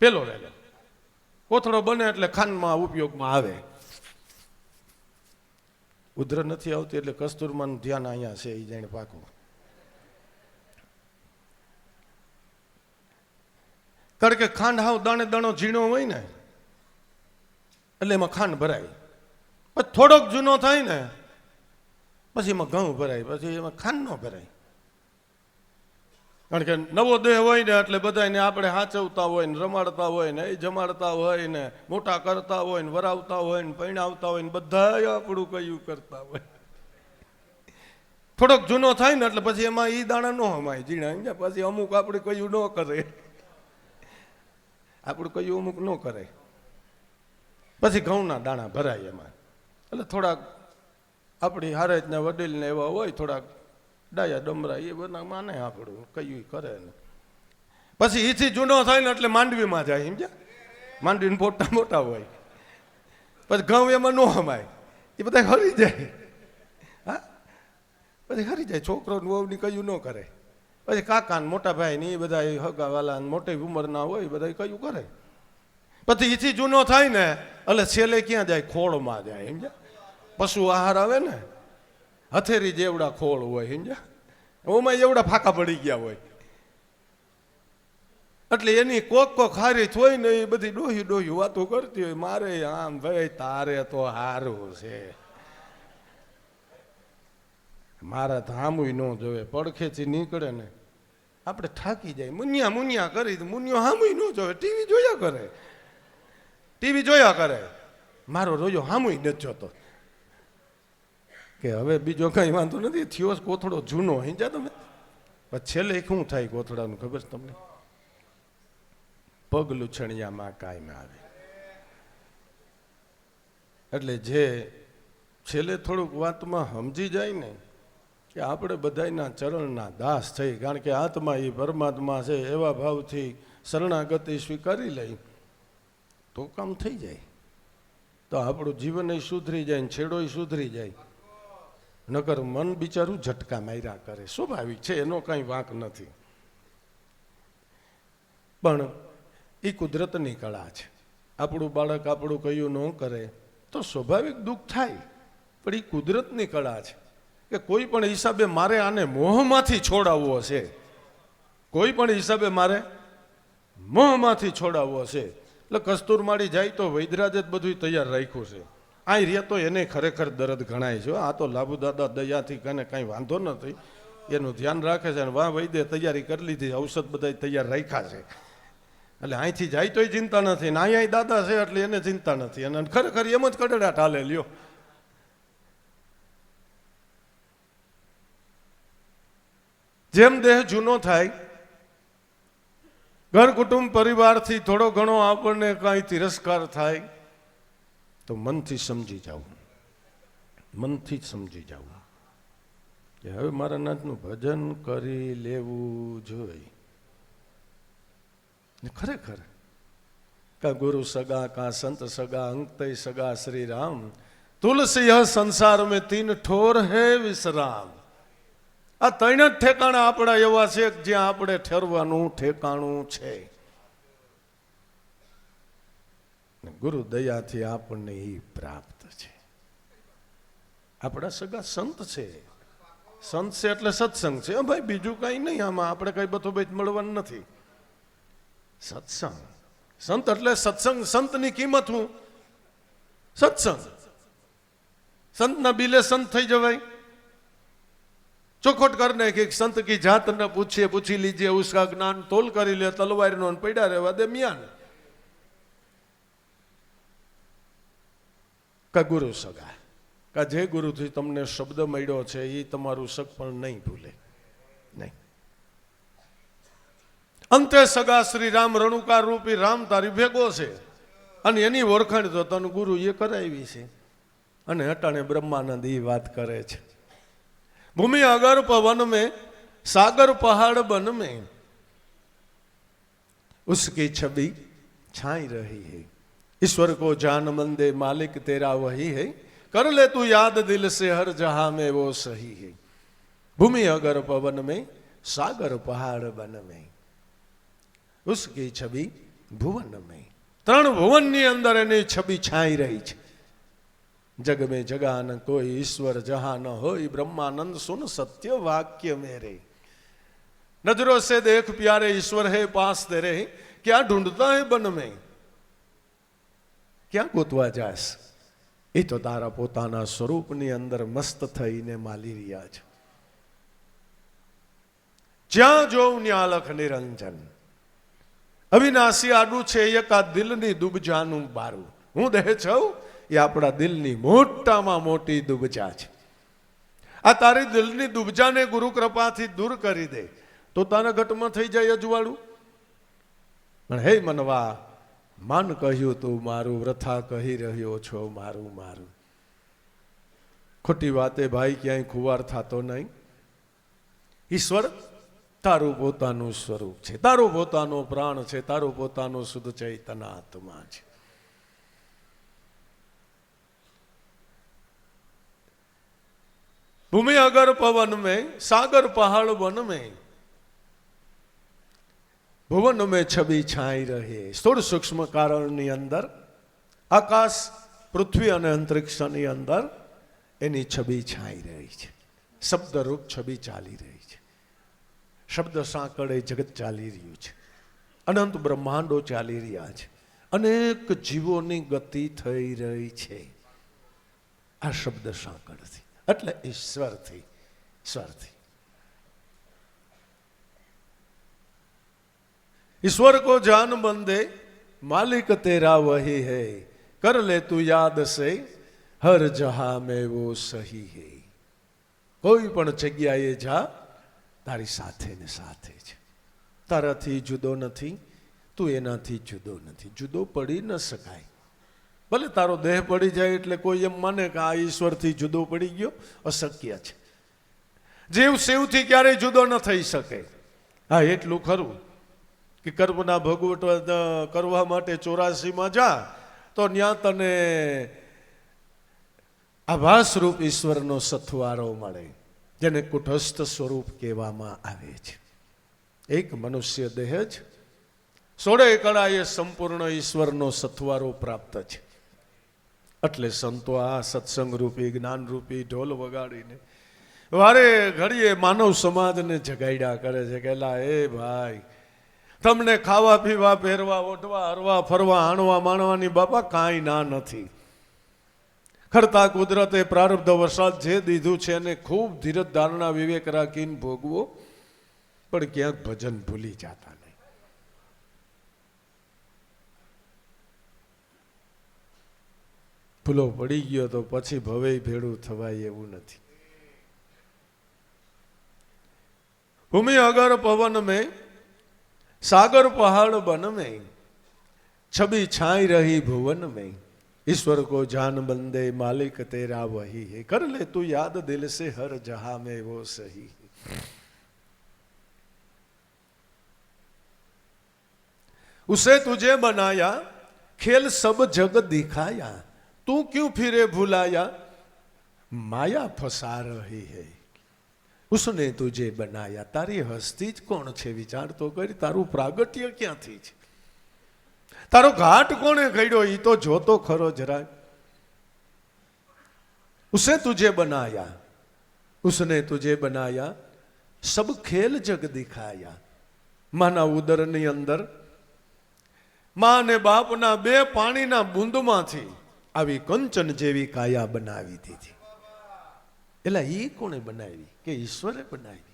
પેલો વહેલો કોથળો બને એટલે ખાંડમાં ઉપયોગમાં આવે. ઉધર નથી આવતી એટલે કસ્તુરમાનું ધ્યાન અહીંયા છે એ જાણે પાકું. કારણ કે ખાંડ હાવ દાણે દાણો ઝીણો હોય ને એટલે એમાં ખાંડ ભરાય. પછી થોડોક જૂનો થાય ને પછી એમાં ઘઉં ભરાય, પછી એમાં ખાંડ ન ભરાય. કારણ કે નવો દેહ હોય ને એટલે બધાને આપણે હાચવતા હોય ને રમાડતા હોય ને એ જમાડતા હોય ને મોટા કરતા હોય ને વરાવતા હોય ને પૈણાવતા હોય ને બધા આપણું કયું કરતા હોય. થોડોક જૂનો થાય ને એટલે પછી એમાં એ દાણા ન હમાય ઝીણા. પછી અમુક આપણે કયું ન કરે, આપણું કયું અમુક ન કરે. પછી ઘઉંના દાણા ભરાય એમાં. એટલે થોડાક આપણી હારેજના વડીલને એવા હોય થોડાક ડાયા ડમરા એ બધા માને આપણું કયું કરે ને પછી એથી જૂનો થાય ને એટલે માંડવીમાં જાય. સમજ્યા? માંડવીને મોટા મોટા હોય પછી ઘઉં એમાં ન હમાય, એ બધા હરી જાય. હા, પછી હરી જાય. છોકરો વહુની કયું ન કરે. પછી કાકા ને મોટા ભાઈ ને એ બધા હગાવાલા મોટી ઉંમરના હોય બધા કયું કરે. પછી એથી જૂનો થાય ને એટલે છેલ્લે ક્યાં જાય? ખોળમાં જાય. સમજ્યા? પશુ આહાર આવે ને હથેરી જેવડા ખોળ હોય. સમજ્યા? ઓમાં એવડા ફાંકા પડી ગયા હોય. એટલે એની કોક હારી હોય ને એ બધી ડોહી ડોહી વાતો કરતી હોય. મારે આમ ભાઈ તારે તો હારું છે, મારા તો આમુય ન જોવે. પડખેથી નીકળે ને આપણે થાકી જાય. મુનિયા મુનિયા કરી મુનિયો હામુય ન જોવે. ટીવી જોયા કરે, ટીવી જોયા કરે. મારો રોજો હામુય નથી જોતો કે હવે બીજો કઈ વાંધો નથી થયો. કોથળો જૂનો હિંજા તમે. પછી છેલ્લે શું થાય કોથળાનું ખબર છે તમને? પગ લૂછણિયામાં કાયમ આવે. એટલે જે છેલ્લે થોડુંક વાતમાં સમજી જાય ને કે આપણે બધાના ચરણના દાસ થઈ, કારણ કે આત્મા એ પરમાત્મા છે એવા ભાવથી શરણાગતિ સ્વીકારી લઈ તો કામ થઈ જાય. તો આપણું જીવન સુધરી જાય ને છેડો સુધરી જાય. નકર મન બિચારું ઝટકા માર્યા કરે. સ્વાભાવિક છે, એનો કંઈ વાંક નથી. પણ એ કુદરતની કળા છે. આપણું બાળક આપણું કયું ન કરે તો સ્વાભાવિક દુઃખ થાય, પણ એ કુદરતની કળા છે કે કોઈ પણ હિસાબે મારે આને મોહમાંથી છોડાવવો છે. કોઈ પણ હિસાબે મારે મોહમાંથી છોડાવવો છે. એટલે કસ્તુરમાળી જાય તો વૈદરાજે જ બધું તૈયાર રાખ્યું છે. આ રે તો એને ખરેખર દર્દ ગણાય છે. આ તો લાભુ દાદા દયાથી કને કાંઈ વાંધો નથી, એનું ધ્યાન રાખે છે. અને વાહ વૈદે તૈયારી કરી લીધી, ઔષધ બધા તૈયાર રાખ્યા છે. એટલે અહીંથી જાય તોય ચિંતા નથી ને અહીંયા દાદા છે એટલે એને ચિંતા નથી. અને ખરેખર એમ જ કડડાટ હાલે. લ્યો, જેમ દેહ જૂનો થાય, ઘર કુટુંબ પરિવારથી થોડો ઘણો આપણને કાંઈ તિરસ્કાર થાય તો મનથી સમજી જવું, મનથી જ સમજી જવું કે હવે મારા નાથનું ભજન કરી લેવું જોઈએ. ખરેખર કા ગુરુ સગા કા સંત સગા અંકતય સગા શ્રી રામ, તુલસી યહ સંસાર મેં તીન ઠોર હે વિશ્રામ. આ ત્રણ જ ઠેકાણા આપણા એવા છે જ્યાં આપણે ઠેરવાનું ઠેકાણું છે. ગુરુ દયાથી આપણને એ પ્રાપ્ત છે. આપણા સગા સંત છે. સંત છે એટલે સત્સંગ છે ભાઈ, બીજું કઈ નહીં. આમાં આપણે કઈ બધો બેચ મળવાનું નથી. સત્સંગ, સંત એટલે સત્સંગ. સંતની કિંમત હું સત્સંગ. સંતના બિલે સંત થઈ જવાય. ચોખોટ કરને કે સંત કી જાત ન પૂછીએ પૂછી લીજીએ, ઉસકા જ્ઞાન તોલ કરી લે, તલવાર નો પડ્યા રહેવા દે મિયાન. કા ગુરુ સગા, કા જે ગુરુથી તમને શબ્દ મળ્યો છે એ તમારું સગ પણ નહીં ભૂલે. નહીં, અંતે સગા શ્રી રામ રણુકાર રૂપી રામ તારી ભેગો છે, અને એની ઓળખાણ તો તને ગુરુ એ કરાવી છે. અને અટાણે બ્રહ્માનંદ એ વાત કરે છે, ભૂમિ અગર પवन में सागर पहाड़ बन में उसकी छवि छाई रही है. ईश्वर को जान मन दे मालिक तेरा वही है, कर ले तू याद दिल से हर जहां में वो सही है. भूमि अगर पवन में सागर पहाड़ बन में उसकी छवि भुवन में. ત્રણ ભુવનની અંદર એની છબી છાઈ રહી છે. जग में जगा न कोई ईश्वर जहां न हो, ब्रह्मानंद सुन सत्य वाक्य मेरे. नजरों से देख प्यारे ईश्वर है पास तेरे, क्या ढूंढता है बन में, क्या ગોતવા જાસ. એ તો તારા પોતાના સ્વરૂપની અંદર મસ્ત થઈને માલી રહ્યા છે. જ્યાં જોઉં ન્યા લખ નિરંજન. અવિનાશી આડું છે એક આ દિલની દુબજાનું બારું. હું દેહ છું એ આપણા દિલની મોટામાં મોટી દુબજા છે. આ તારી દિલની દુબજાને ગુરુ કૃપાથી દૂર કરી દે તો તારા ઘટમાં થઈ જાય અજવાળું. પણ હે મનવા, માન કહ્યું તું મારું, વ્રથા કહી રહ્યો છો મારું મારું. ખોટી વાતે ભાઈ ક્યાંય ખુવાર થતો નહીં. ઈશ્વર તારું પોતાનું સ્વરૂપ છે, તારો પોતાનો પ્રાણ છે, તારો પોતાનો શુદ્ધ ચૈતન્ય આત્મા છે. भूमि अगर पवन में सागर पहाड़ वन में भुवन में छवि छाई रहे. સ્થૂળ સૂક્ષ્મ કારણની અંદર આકાશ પૃથ્વી અને અંતરિક્ષની અંદર એની છબી છાઈ રહી છે. શબ્દરૂપ છબી ચાલી રહી છે. શબ્દ સાંકળે જગત ચાલી રહ્યું છે. અનંત બ્રહ્માંડો ચાલી રહ્યા છે. અનેક જીવોની ગતિ થઈ રહી છે આ શબ્દ સાંકળથી, એટલે ઈશ્વરથી. ઈશ્વરથી ईश्वर को जान बंदे मालिक तेरा वही है, कर ले तू याद से हर जहां में वो सही है. કોઈ પણ જગ્યાએ જા તારી સાથે ને સાથે છે. તારાથી જુદો નથી, તું એનાથી જુદો નથી. જુદો પડી ન શકાય. ભલે તારો દેહ પડી જાય એટલે કોઈ એમ માને કે આ ઈશ્વરથી જુદો પડી ગયો, અશક્ય છે. જીવ શિવથી ક્યારેય જુદો ન થઈ શકે. હા, એટલું ખરું કે કર્મના ભોગવટ કરવા માટે 84માં જા તો ત્યાં તને આભાસરૂપ ઈશ્વરનો સથવારો મળે, જેને કુટસ્થ સ્વરૂપ કહેવામાં આવે છે. એક મનુષ્ય દેહ જ 16 કળાએ સંપૂર્ણ ઈશ્વરનો સથવારો પ્રાપ્ત છે. એટલે સંતો આ સત્સંગ રૂપી જ્ઞાન રૂપી ઢોલ વગાડીને વારે ઘડીએ માનવ સમાજને જગાડ્યા કરે છે કે લા એ ભાઈ, તમને ખાવા પીવા પહેરવા ઓઢવા હરવા ફરવા હાણવા માણવાની બાપા કાંઈ ના નથી. ખરતા કુદરતે પ્રારબ્ધ વરસાદ જે દીધું છે એને ખૂબ ધીરજ ધારણા વિવેક રાખીને ભોગવો, પણ ક્યાંક ભજન ભૂલી જતા નહીં. ભૂલો પડી ગયો તો પછી ભવે ભેળું થવાય એવું નથી. ભૂમિ અગર પવન में सागर पहाड़ बन में छवि छाई रही भुवन में, ईश्वर को जान बंदे मालिक तेरा वही है, कर ले तू याद दिल से हर जहां में वो सही है. उसे तुझे बनाया खेल सब जग दिखाया, तू क्यों फिरे भुलाया माया फसा रही है. उसने तुझे बनाया. તારી હસ્તી જ કોણ છે વિચાર તો કરી. તારું પ્રાગટ્ય ક્યાંથી છે? તારો ઘાટ કોણે ઘડ્યો એ તો જોતો ખરો જરા. उसे तुझे बनाया, उसने तुझे बनाया सब खेल जग दिखाया. માના ઉદરની અંદર મા અને બાપના 2 પાણીના બુંદમાંથી આવી કંચન જેવી કાયા બનાવી દીધી. એટલે એ કોણે બનાવી? કે ઈશ્વરે બનાવી.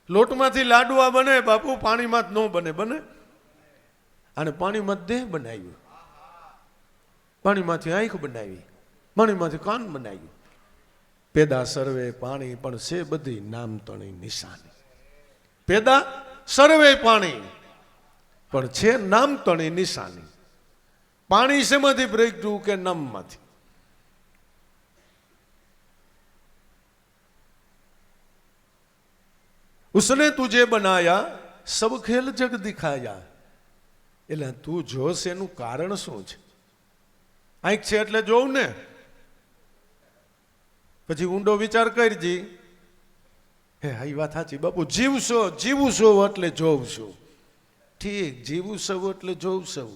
લોટમાંથી લાડવા બને બાપુ, પાણીમાં જ ન બને. બને? અને પાણીમાં દેહ બનાવ્યું, પાણીમાંથી આંખ બનાવી, પાણીમાંથી કાન બનાવ્યું, પેદા સર્વે પાણી પણ છે બધી નામ તણી નિશાની. પેદા સર્વે પાણી પણ છે નામ તણી નિશાની. પાણી શેમાંથી પ્રગટ્યું કે નામમાંથી? उसने तुझे बनाया सब खेल जग दिखाया. એટલે તું જોશ એનું કારણ શું છે? આંખ છે એટલે જોઉં ને. પછી ઊંડો વિચાર કરજી. હે હા વાત સાચી બાપુ, જીવશો જીવું છો એટલે જોઉં છું. ઠીક, જીવું સૌ એટલે જોઉં સૌ.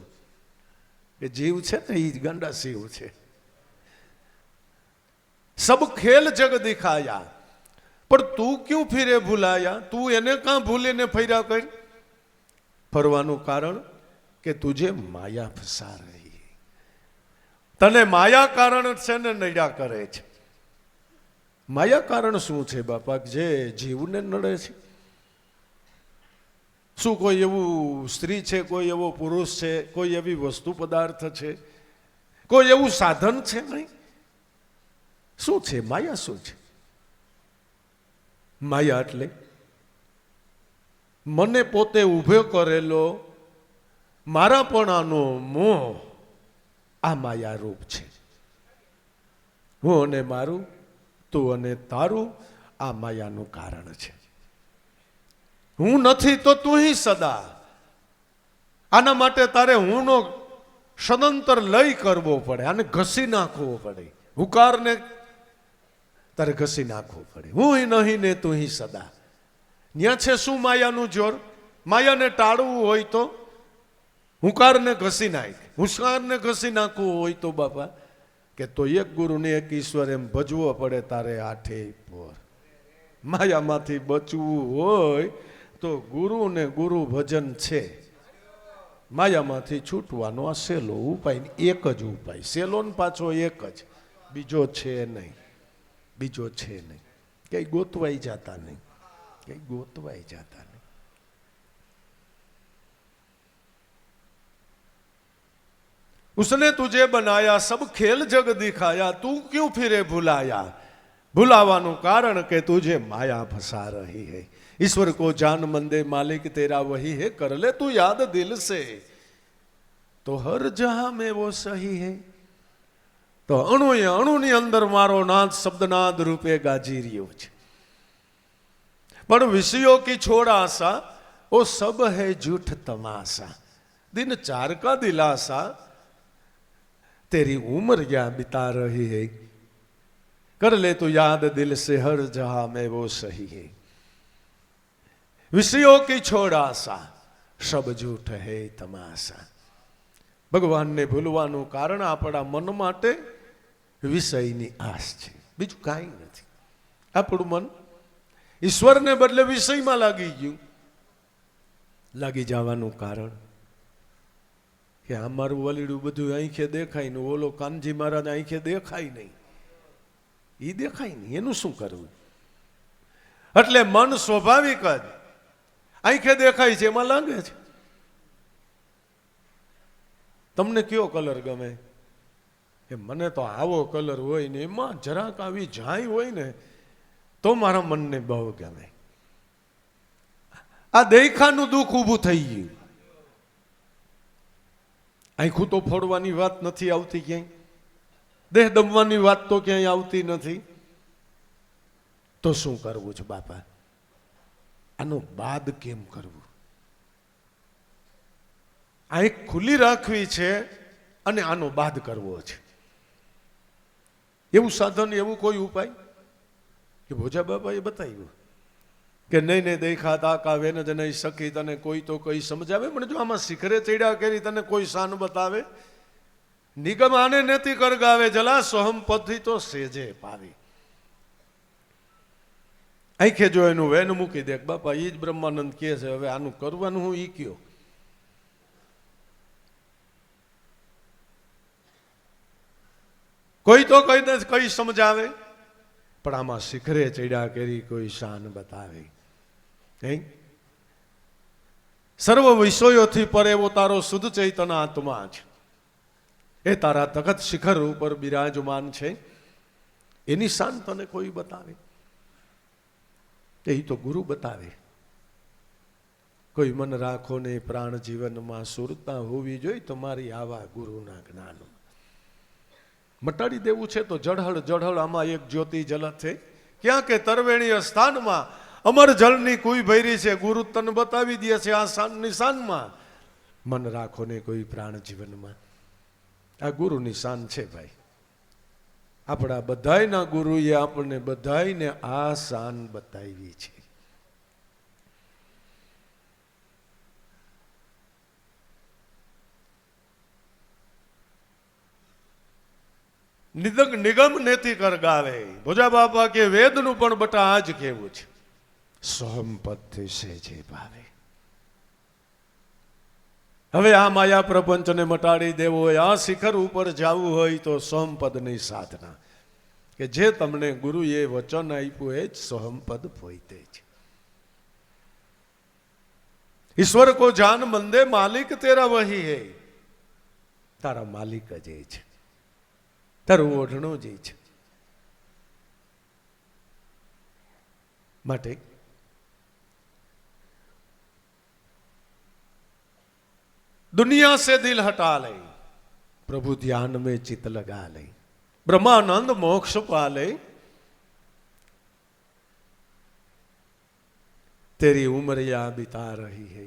એ જીવ છે ને એ ગાંડા શિવ છે. સબ ખેલ જગ દિખાયા, પણ તું ક્યું ફિરે ભૂલાયા? તું એને કાં ભૂલીને ફર્યા કર? ફરવાનું કારણ કે તુજે માયા ફસા રહી. તને માયા કારણ છે ને નડ્યા કરે છે. માયા કારણ શું છે બાપા જે જીવને નડે છે? શું કોઈ એવું સ્ત્રી છે, કોઈ એવો પુરુષ છે, કોઈ એવી વસ્તુ પદાર્થ છે, કોઈ એવું સાધન છે? નહીં. શું છે માયા? શું છે માયા? એટલે મને પોતે ઊભો કરેલો મારાપણાનો મોહ, આ માયા રૂપ છે. હું અને મારું, તું અને તારું, આ માયાનું કારણ છે. હું નથી તો તું હી સદા. આના માટે તારે હુંનો સદંતર લય કરવો પડે, આને ઘસી નાખવો પડે. હુંકારને તારે ઘસી નાખવો પડે. હું નહીં ને તું હી સદા. ત્યાં છે શું માયાનું જોર? માયાને ટાળવું હોય તો હુંકારને ઘસી નાખ. હુંકારને ઘસી નાખવું હોય તો બાપા કે તો એક ગુરુને એક ઈશ્વર એમ ભજવો પડે તારે આઠે પોર. માયામાંથી બચવું હોય તો ગુરુ ને ગુરુ ભજન છે. માયામાંથી છૂટવાનો આ સહેલો ઉપાય, એક જ ઉપાય. સહેલો ને પાછો એક જ, બીજો છે નહીં. બીજો છે નહીં. કઈ ગોતવાઈ જતા નહીં, કઈ ગોતવાઈ જતા નહીં. उसने तुझे बनाया सब खेल जग दिखाया, तू क्यों फिरे भुलाया? भुलावानुं कारण के तुझे माया फंसा रही है. ईश्वर को जान मंदे मालिक तेरा वही है, कर ले तू याद दिल से तो हर जहां में वो सही है. तो अणुए अणुनी अंदर मारो नाद शब्दनाद रूपे गाजी रह्यो छे. पण विषयों की छोड़ आशा वो सब है झूठ तमाशा. दिन चार का दिलासा तेरी उम्र क्या बिता रही है. कर ले तो याद दिल से हर जहां में वो सही है. विषयों की छोड़ आशा सब झूठ है तमाशा. भगवान ने भूलवानुं कारण आपણા મન માટે વિષયની આશ છે, બીજું કાંઈ નથી. આપણું મન ઈશ્વરને બદલે વિષયમાં લાગી ગયું. લાગી જવાનું કારણ કે આ મારું વલીડું બધું આંખે દેખાય ને ઓલો કાનજી મહારાજ આંખે દેખાય નહીં, એ દેખાય નહીં, એનું શું કરવું? એટલે મન સ્વાભાવિક જ આંખે દેખાય છે એમાં લાગે છે. તમને કયો કલર ગમે? કે મને તો આવો કલર હોય ને એમાં જરાક આવી જાય હોય ને તો મારા મનને બહુ ગમે. આ દેખાનું દુઃખ ઊભું થઈ ગયું. આંખું તો ફોડવાની વાત નથી આવતી ક્યાંય, દેહ દમવાની વાત તો ક્યાંય આવતી નથી. તો શું કરવું છે બાપા? આનો બાદ કેમ કરવું? આંખ ખુલ્લી રાખવી છે અને આનો બાદ કરવો છે. એવું સાધન, એવું કોઈ ઉપાય કે ભોજા બાપા એ બતાવ્યું કે નહીં નહીં દેખા તાકાવે ને જ નહીં સખી, તને કોઈ તો કઈ સમજાવે. મને જો આમાં શિખરે ચડ્યા કરી તને કોઈ શાન બતાવે. નિગમ આને નેતિ કર ગાવે, જલા સોહમ પથી તો સેજે પાવી. આંખે જો એનું વેન મૂકી દે બાપા, એ જ બ્રહ્માનંદ કહે છે. હવે આનું કરવાનું હું ઈ કયો? કોઈ તો કઈ સમજાવે, પણ આમાં શિખરે ચડ્યા કરી કોઈ શાન બતાવે. સર્વ વિષયોથી પર એવો તારો શુદ્ધ ચૈતન્ય આત્મા છે. એ તારા તખત શિખર ઉપર બિરાજમાન છે. એની શાન તને કોઈ બતાવે? એ તો ગુરુ બતાવે. કોઈ મન રાખો ને પ્રાણ જીવનમાં સુરતા હોવી જોઈએ તમારી આવા ગુરુના જ્ઞાન. મટાડી દેવું છે તો જળહળ જળહળ આમાં એક જ્યોતિ જલત છે. ક્યાં કે તરવેણીય સ્થાનમાં અમર જળની કુઈ ભૈરી છે. ગુરુ તને બતાવી દે છે આ શાનની શાનમાં. મન રાખો ને કોઈ પ્રાણ જીવનમાં. આ ગુરુની શાન છે ભાઈ. આપણા બધાયના ગુરુએ આપણને બધાયને આ શાન બતાવી છે. નિદગ નિગમ નેતિ કર ગાવે. ભોજા બાપા કે વેદનું પણ બટા આજ કેવું છે, સોહમપદ છે જે ભાવે. હવે આ માયા પ્રપંચને મટાડી દેવો હોય, આ શિખર ઉપર જવું હોય તો સોહમપદની સાધના, કે જે તમને ગુરુએ વચન આપ્યું એ જ સોહમપદ પોઈતે છે. ઈશ્વર કો જાન મંદે માલિક તેરા વહી હે. તારા માલિક જ એ છે, તારું ઓઢણું જ છે. માટે दुनिया से दिल हटा ले, प्रभु ध्यान में चित लगा ले, ब्रह्मानंद मोक्ष पाले, तेरी उम्र या बिता रही है,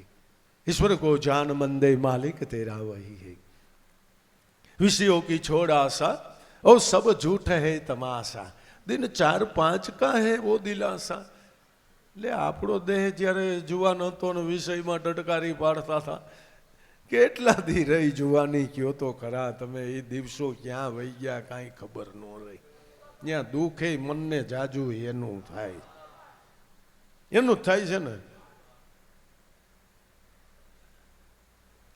ईश्वर को जान मंदे मालिक तेरा वही है. विषयों की छोड़ आशा और सब झूठ है तमाशा, दिन 4-5 का है वो दिलासा. ले આપણો દેહ જ્યારે જુવાન હતો ને વિષયમાં ટટકારી પાડતા હતા, કેટલા દી રહી જુવાની કયો તો ખરા તમે. એ દિવસો ક્યાં વહી ગયા કાંઈ ખબર ન રહી. ત્યાં દુઃખ એ મનને જાજુ એનું થાય છે ને.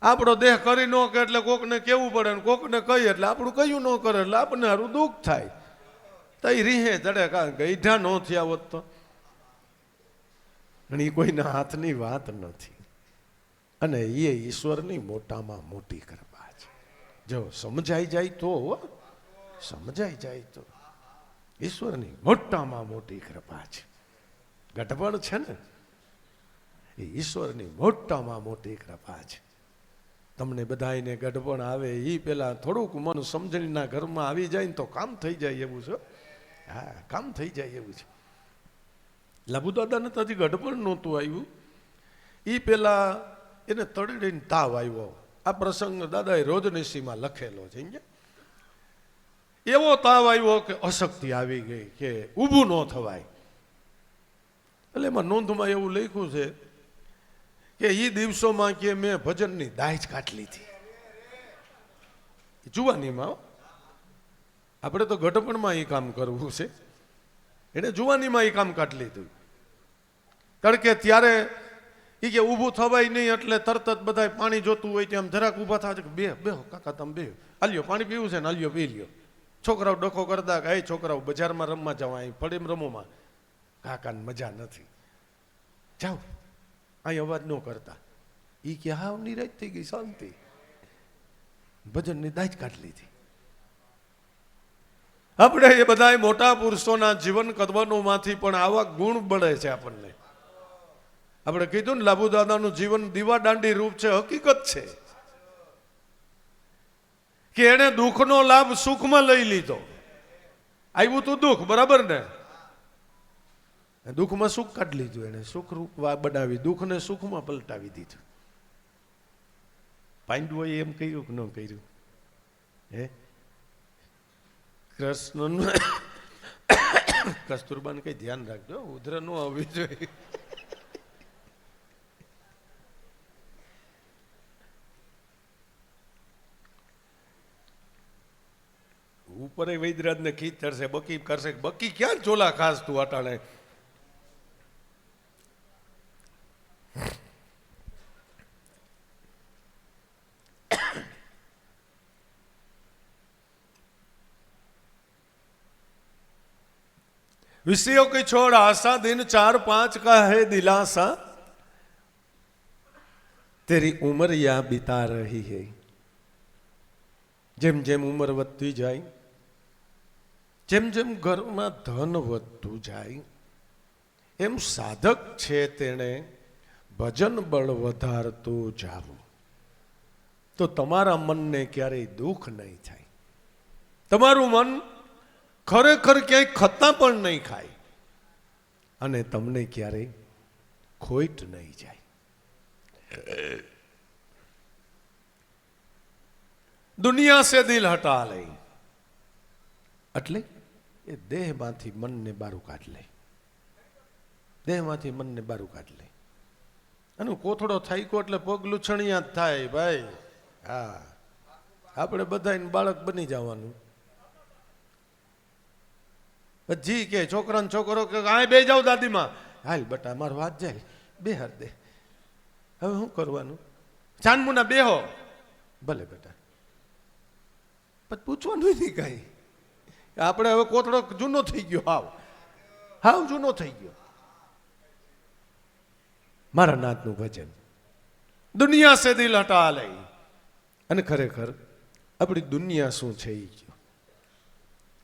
આપણો દેહ કરી ન કે એટલે કોકને કેવું પડે ને કોકને કહી એટલે આપણું કયું ન કરે એટલે આપણને સારું દુઃખ થાય. તઈ રીહે ચડે કારણ ગઈઢા ન થયા હોત તો. અને એ કોઈના હાથની વાત નથી. અને એ ઈશ્વરની મોટામાં મોટી કૃપા છે. જો સમજાઈ જાય તો, સમજાઈ જાય તો ઈશ્વરની મોટામાં મોટી કૃપા છે. ગઢપણ છે ને એ ઈશ્વરની મોટામાં મોટી કૃપા છે. તમને બધાને ગઢપણ આવે એ પેલા થોડુંક મન સમજણીના ઘરમાં આવી જાય ને તો કામ થઈ જાય એવું છે. હા, કામ થઈ જાય એવું છે. લાભુદાદાને તો હજી ગઢપણ નહોતું આવ્યું. એ પેલા એને તળીને તાવ આવ્યો. આ પ્રસંગ દાદાએ રોજનીસીમાં લખેલો છે. એવો તાવ આવ્યો કે અશક્તિ આવી ગઈ, કે ઊભું ન થવાય. એટલે એમાં નોંધમાં એવું લખ્યું છે કે એ દિવસોમાં કે મેં ભજનની દાજ કાઢી લીધી. જુવાનીમાં, આપણે તો ગઢપણમાં એ કામ કરવું છે, એને જુવાનીમાં એ કામ કાઢી લીધું. કારણ કે ત્યારે એ કે ઊભું થવાય નહીં એટલે તરત જ બધા પાણી જોતું હોય ત્યાં જરાક ઊભા થાય કે બે કાકા તમે બે આલ્યો પાણી પીવું છે ને આલ્યો પી લ્યો. છોકરાઓ ડખો કરતા કે છોકરાઓ બજારમાં રમવા જવા, અહીં ફળીમ રમોમાં, કાકાને મજા નથી, જાઓ અહીં અવાજ ન કરતા. એ કે હાવ નિરાજ થઈ ગઈ, શાંતિ. ભજનની દાજ કાઢી લીધી. આપણે એ બધા મોટા પુરુષોના જીવન કદવનોમાંથી પણ આવા ગુણ મળે છે આપણને. આપણે કીધું ને લાભુ દાદાનું જીવન દીવા દાંડી રૂપ છે. હકીકત છે કે એને દુઃખનો લાભ સુખમાં લઈ લીધો. આવ્યું તું દુઃખ, બરાબર ને? દુઃખમાં સુખ કાઢી લીધું એને, સુખ રૂપ બનાવી દુઃખને સુખમાં પલટાવી દીધું. પાંડવોએ એમ કર્યું કે ન કર્યું? હે કૃષ્ણ કસ્તુરબાને કઈ ધ્યાન રાખજો, ઉધર ન આવવી જોઈએ. ઉપર વૈદ્યરાજ ને ખીચ ચડશે, બકી કરશે. બકી ક્યાં ચોલા ખાસ તું અટાણે? विषयों की छोड़ आशा, दिन 4-5 का है दिलासा, तेरी उम्र या बिता रही है. જેમ જેમ ઉંમર વધતી જાય જેમ જેમ ઘરમાં ધન વધતું જાય એમ સાધક છે તેણે ભજન બળ વધારતું જાવું, તો તમારા મનને ક્યારેય દુઃખ નહીં થાય. તમારું મન ખરેખર ક્યાંય ખતા પણ નહીં ખાય અને તમને ક્યારેય ખોટ નહીં જાય. દુનિયા સે દિલ હટા લે એટલે એ દેહમાંથી મનને બારું કાઢ લે, દેહમાંથી મનને બારું કાઢ લે. અને કોથળો થાયકો એટલે પગ લૂછણિયા જ થાય ભાઈ. હા, આપણે બધાને બાળક બની જવાનું. જી કે છોકરાને છોકરો કે આ બે જાવ દાદીમાં, હાલ બટા મારો વાત જાય બે હાર દે. હવે શું કરવાનું? ચાંદમુના બેહો, ભલે બેટા. પછી પૂછવાનું નહીં કઈ. આપણે હવે કોથળો જૂનો થઈ ગયો, હાવ જૂનો થઈ ગયો. મારા નાથનું ભજન દુનિયા સે દિલ હટા લે. અને ખરેખર આપણી દુનિયા શું છે એ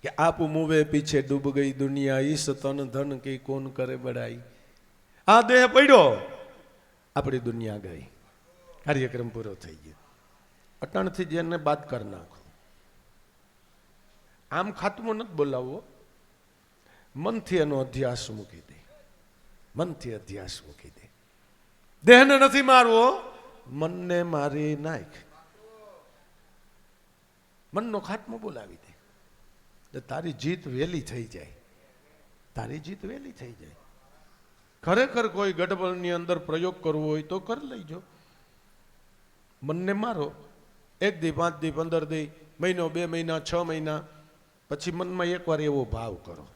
કે આપ મુવે પીછે ડૂબ ગઈ દુનિયા, ઈસ તન ધન કી કોણ કરે બડાઈ. આ દેહ પડ્યો, આપણી દુનિયા ગઈ, કાર્યક્રમ પૂરો થઈ ગયો. અટાણથી જેને બાદ કરી નાખો. આમ ખાતમું નથી બોલાવવો, મનથી એનો અધ્યાસ મૂકી દે, મનથી અધ્યાસ મૂકી દે. દેહને નથી મારવો, મનને મારી નાખ. મનનો ખાતમો બોલાવી દે, તારી જીત વહેલી થઈ જાય, તારી જીત વહેલી થઈ જાય. ખરેખર કોઈ ગઢબળની અંદર પ્રયોગ કરવો હોય તો કરી લઈજો. મનને મારો 1 દી 5 દી 15 દી, મહિનો 2 મહિના 6 મહિના, પછી મનમાં એકવાર એવો ભાવ કરો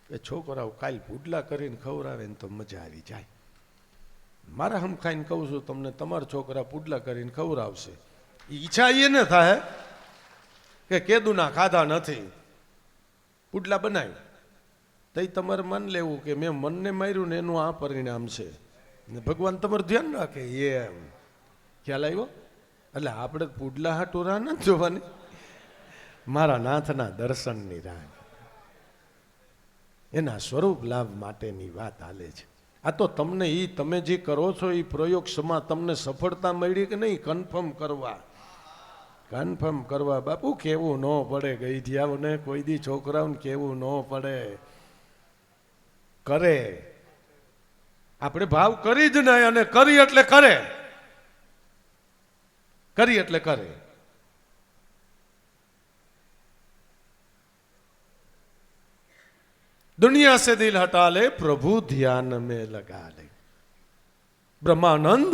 એ છોકરાઓ કાલ પુડલા કરીને ખવડાવે ને તો મજા આવી જાય. મારા હમ ખાઈને કહું છું તમને, તમારા છોકરા પુડલા કરીને ખવડાવશે. ઈચ્છા એ ન થાય કે કેદુના ખાધા નથી, પુડલા બનાવ્યું તો તમારે મન લેવું કે મેં મનને માર્યું ને એનું આ પરિણામ છે. ને ભગવાન તમારું ધ્યાન રાખે એમ ખ્યાલ આવ્યો. એટલે આપણે પુડલા હાટું રાહ નથી જોવાની, મારા નાથના દર્શનની રાહ, એના સ્વરૂપ લાભ માટેની વાત હાલે છે. આ તો તમને તમે જે કરો છો એ પ્રયોગમાં તમને સફળતા મળી કે નહીં કન્ફર્મ કરવા, કન્ફર્મ કરવા. બાપુ કેવું ન પડે, ગઈ ધ્યાને કોઈ દી છોકરાઓને કેવું ન પડે. કરે આપણે ભાવ કરી જ નહીં, અને કરી એટલે કરે, કરી એટલે કરે. दुनिया से दिल हटा ले प्रभु ध्यान में लगा ले. બ્રહ્માનંદ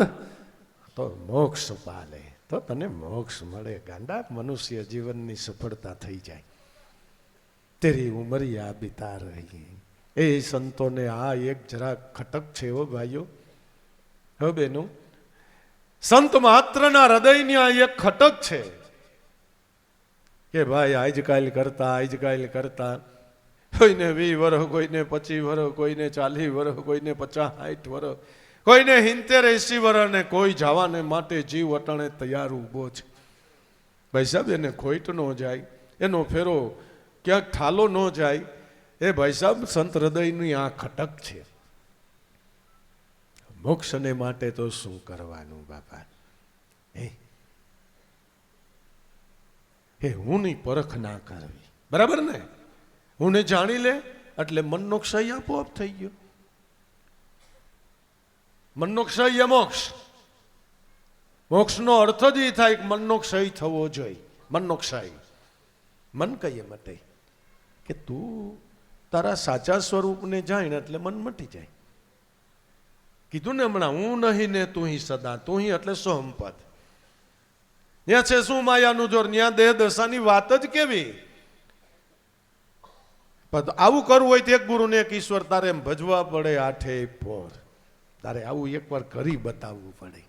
તો મોક્ષ પાલે, તો તને મોક્ષ મળે. ગાંડા મનુષ્ય જીવનની સફળતા થઈ જાય. તેરી ઉમરિયા બિતા રહી. એ સંતોને આ એક જરા ખટક છે હો ભાઈઓ, હો બેનો. સંત માત્રના હૃદયની આ એક ખટક છે કે ભાઈ આજકાલ કરતા કોઈને 20 વર્ષ, કોઈને 25 વર્ષ, કોઈને 40 વર્ષ, કોઈને 50-60 વર્ષ, કોઈને 70-80 વર્ષ, ને કોઈ જવાને માટે જીવ અટાણે તૈયાર ઊભો છે. ભાઈ સાહેબ એને ખોટ ન જાય, એનો ફેરો ક્યાંક ઠાલો ન જાય. એ ભાઈ સાહેબ સંત હૃદયની આ ખટક છે. મોક્ષને માટે તો શું કરવાનું બાપા? એ હુંની પરખ ના કરવી, બરાબર ને? હું ને જાણી લે એટલે મનનો ક્ષય આપોઆપ થઈ ગયો. મનનો ક્ષય એ મોક્ષ. મોક્ષનો અર્થ જ એ થાય કે મનનો ક્ષય થવો જોઈએ. મનનો ક્ષય, મન કહીએ મટે કે તું તારા સાચા સ્વરૂપને જાણ એટલે મન મટી જાય. કીધું ને હમણાં, હું નહીં ને તું હી સદા, તું હી એટલે સોહમપદ. ત્યાં છે શું માયાનું જોર, ત્યાં દેહ દશાની વાત જ કેવી. આવું કરવું હોય તો એક ગુરુ ને એક ઈશ્વર તારે એમ ભજવા પડે આઠે પોર. તારે આવું એકવાર કરી બતાવવું પડે.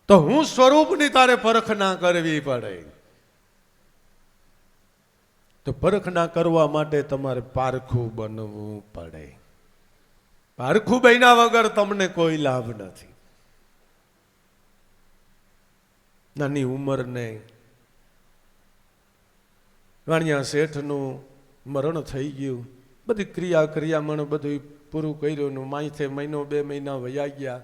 તો હું સ્વરૂપની તારે પરખ ના કરવી પડે. તો પરખ ના કરવા માટે તમારે પારખું બનવું પડે. પારખું બન્યા વગર તમને કોઈ લાભ નથી. નાની ઉંમરને વાણિયા શેઠનું મરણ થઈ ગયું, બધી ક્રિયામણ બધું પૂરું કર્યું, માથે મહિનો 2 મહિના વયા ગયા.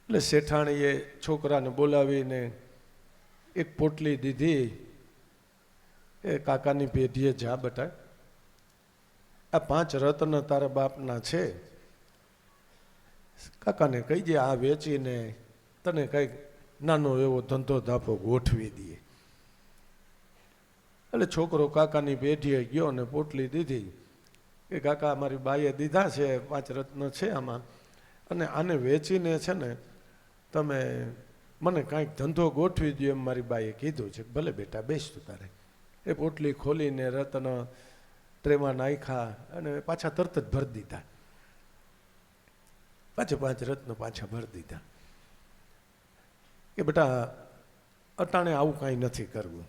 એટલે શેઠાણીએ છોકરાને બોલાવીને એક પોટલી દીધી. એ કાકાની પેઢીએ જા બેટા, આ 5 રત્ન તારા બાપના છે, કાકાને કહીજે આ વેચીને તને કંઈક નાનો એવો ધંધો ધાપો ગોઠવી દઈએ. એટલે છોકરો કાકાની પેઢીએ ગયો અને પોટલી દીધી કે કાકા મારી બાઈએ દીધા છે, 5 રત્ન છે આમાં, અને આને વેચીને છે ને તમે મને કાંઈક ધંધો ગોઠવી દો એમ મારી બાઈએ કીધું છે. ભલે બેટા બેસ તું તારે. એ પોટલી ખોલીને રત્ન ટ્રેમાં નાખ્યા અને પાછા તરત જ ભરી દીધા. 5 રત્ન પાછા ભરી દીધા કે બેટા અટાણે આવું કાંઈ નથી કરવું.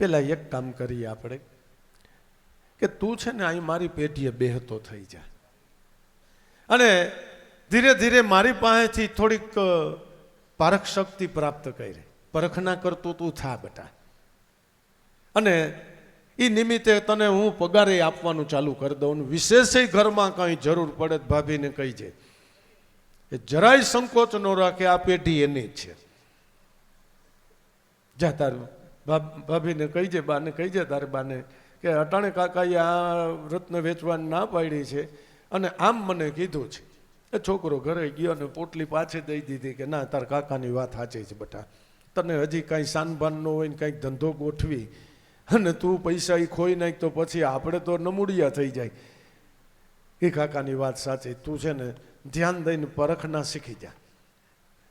પેલા એક કામ કરીએ આપણે કે તું છે ને અહીં મારી પેઢીએ બેહતો થઈ જા, અને ધીરે ધીરે મારી પાસેથી થોડીક પારખ શક્તિ પ્રાપ્ત કરી, પરખના કરતો તું થા બેટા, અને એ નિમિત્તે તને હું પગારે આપવાનું ચાલુ કરી દઉં. વિશેષ ઘરમાં કંઈ જરૂર પડે ભાભીને કહીજે, એ જરાય સંકોચ ન રાખે, આ પેઢી એની જ છે. જા તાર ભાભીને કહીજે, બાને કહીજે તારે બાને કે અટાણે કાકાએ આ રત્ન વેચવાની ના પાડી છે અને આમ મને કીધું છે. એ છોકરો ઘરે ગયો અને પોટલી પાછી દઈ દીધી કે ના તાર કાકાની વાત સાચી છે બેટા, તને હજી કાંઈ સાનભાન ન હોય ને કાંઈક ધંધો ગોઠવી અને તું પૈસા એ ખોઈ નાખ તો પછી આપણે તો નમૂડિયા થઈ જાય. એ કાકાની વાત સાચી, તું છે ને ધ્યાન દઈને પરખના શીખી જા.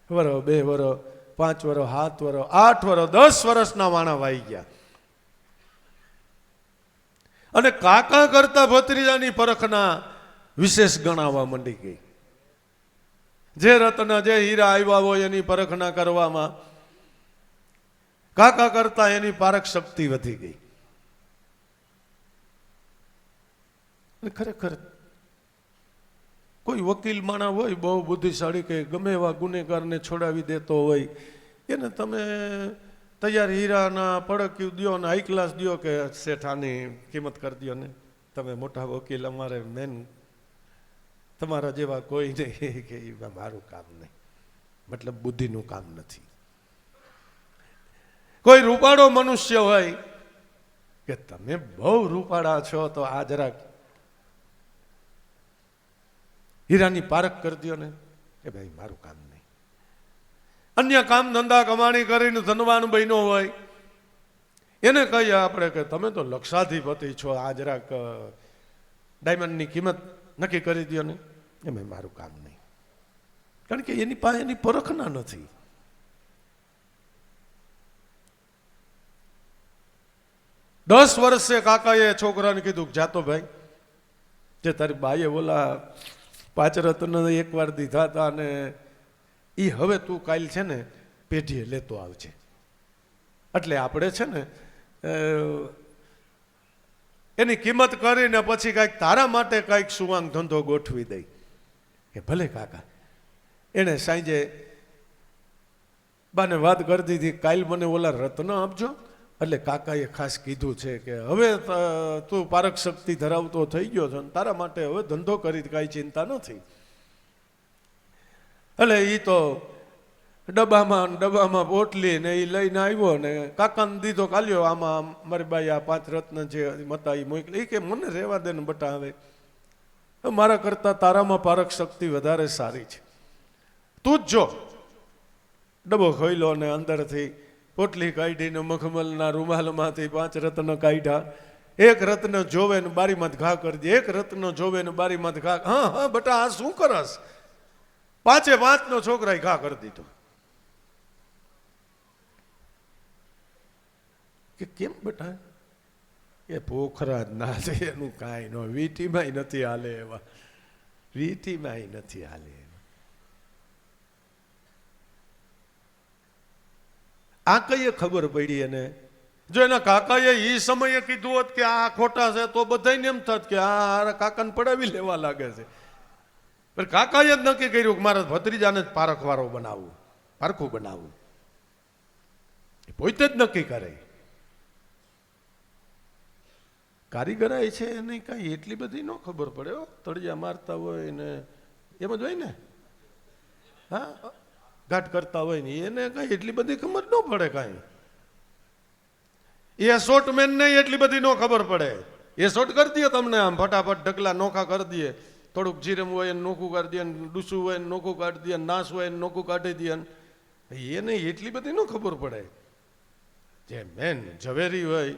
1 2 વર્ષ 5 વર્ષ 7 વર્ષ 8 વર્ષ 10 વર્ષના વાણા વાઈ ગયા, અને કાકા કરતા ભત્રીજાની પરખના વિશેષ ગણાવવા માંડી ગઈ. જે રત્ન જે હીરા આવ્યા હોય એની પરખના કરવામાં કાકા કરતા એની પારખ શક્તિ વધી ગઈ. ખરેખર કોઈ વકીલ માણા હોય બહુ બુદ્ધિશાળી કે ગમે એવા ગુનેગારને છોડાવી દેતો હોય, એને તમે તૈયાર હીરાના પડક્યું દો ને હાઈ ક્લાસ દો કે શેઠાની કિંમત કરી દો ને, તમે મોટા વકીલ અમારે મેન તમારા જેવા કોઈ નહીં, કે એ મારું કામ નહીં, મતલબ બુદ્ધિનું કામ નથી. કોઈ રૂપાળો મનુષ્ય હોય કે તમે બહુ રૂપાળા છો તો આ જરાક હીરાની પારખ કરી દો ને, કે ભાઈ મારું કામ નહીં. અન્ય કામ ધંધા કમાણી કરીને ધનવાન બન્યો હોય એને કહીએ આપણે કે તમે તો લક્ષાધિપતિ છો, આ જરાક ડાયમંડની કિંમત નક્કી કરી દો ને, એમ મારું કામ નહીં. કારણ કે એની પાસે એની પરખના નથી. દસ વર્ષે કાકાએ છોકરાને કીધું જાતો ભાઈ, જે તારી બાઈએ ઓલા 5 રત્ન એકવાર દીધા હતા અને એ હવે તું કાલ છે ને પેઢીએ લેતો આવજે. એટલે આપણે છે ને એની કિંમત કરીને પછી કાંઈક તારા માટે કાંઈક સુવાંગ ધંધો ગોઠવી દઈ. કે ભલે કાકા. એને સાંજે બાને વાત કરી દીધી, કાલ મને ઓલા રત્ન આપજો. એટલે કાકાએ ખાસ કીધું છે કે હવે તું પારક શક્તિ ધરાવતો થઈ ગયો છો, તારા માટે હવે ધંધો કરી કાંઈ ચિંતા નથી. એટલે એ તો ડબ્બામાં પોટલી ને એ લઈને આવ્યો ને કાકાને દીધો, કાલ્યો આમાં મારી બાઈ આ 5 રત્ન જે મતા એ મોકલી. કે મને રહેવા દે ને બટા, હવે મારા કરતા તારામાં પારક શક્તિ વધારે સારી છે, તું જ જો. ડબ્બો ખોલ્યો ને અંદરથી પોટલી કાઢીને મખમલના રૂમાલમાંથી 5 રત્ન કાઢ્યા. એક રત્ન જોવે ને બારીમાં ઘા કરી દે, એક રત્ન જોવે ને બારીમાં ઘા. હા હા બટા આ શું કરસ? 5 છોકરાએ ઘા કરી દીધો. કે કેમ બેટા? એ પોખરા જ ના છે, એનું કાંઈ ન, વીટીમાં નથી હાલે એવા, વીટીમાં નથી હાલે એવા. આ કઈ ખબર પડી એને? જો એના કાકાએ એ સમયે કીધું હોત કે આ ખોટા છે તો બધાને એમ થાત કે આ કાકાને પડાવી લેવા લાગે છે. પણ કાકાએ જ નક્કી કર્યું કે મારા ભત્રીજાને જ પારખવાળો બનાવવું, પારખું બનાવવું. એ પોતે જ નક્કી કરે. કારીગરાય છે એને કાંઈ એટલી બધી ન ખબર પડે હો. તળિયા મારતા હોય ને એમ જ હોય ને, હા, ઘાટ કરતા હોય ને એને કાંઈ એટલી બધી ખબર ન પડે કાંઈ. એ શોર્ટમેન ને એટલી બધી ન ખબર પડે. એ શોર્ટ કરી દે તમને આમ ફટાફટ ઢગલા નોખા કરી દે. થોડુંક જીરમ હોય ને નોખું કાઢી દે, ડૂસું હોય ને નોખું કાઢી દે, નાસ હોય ને નોખું કાઢી દે. એને એટલી બધી ન ખબર પડે. જે મેન ઝવેરી હોય,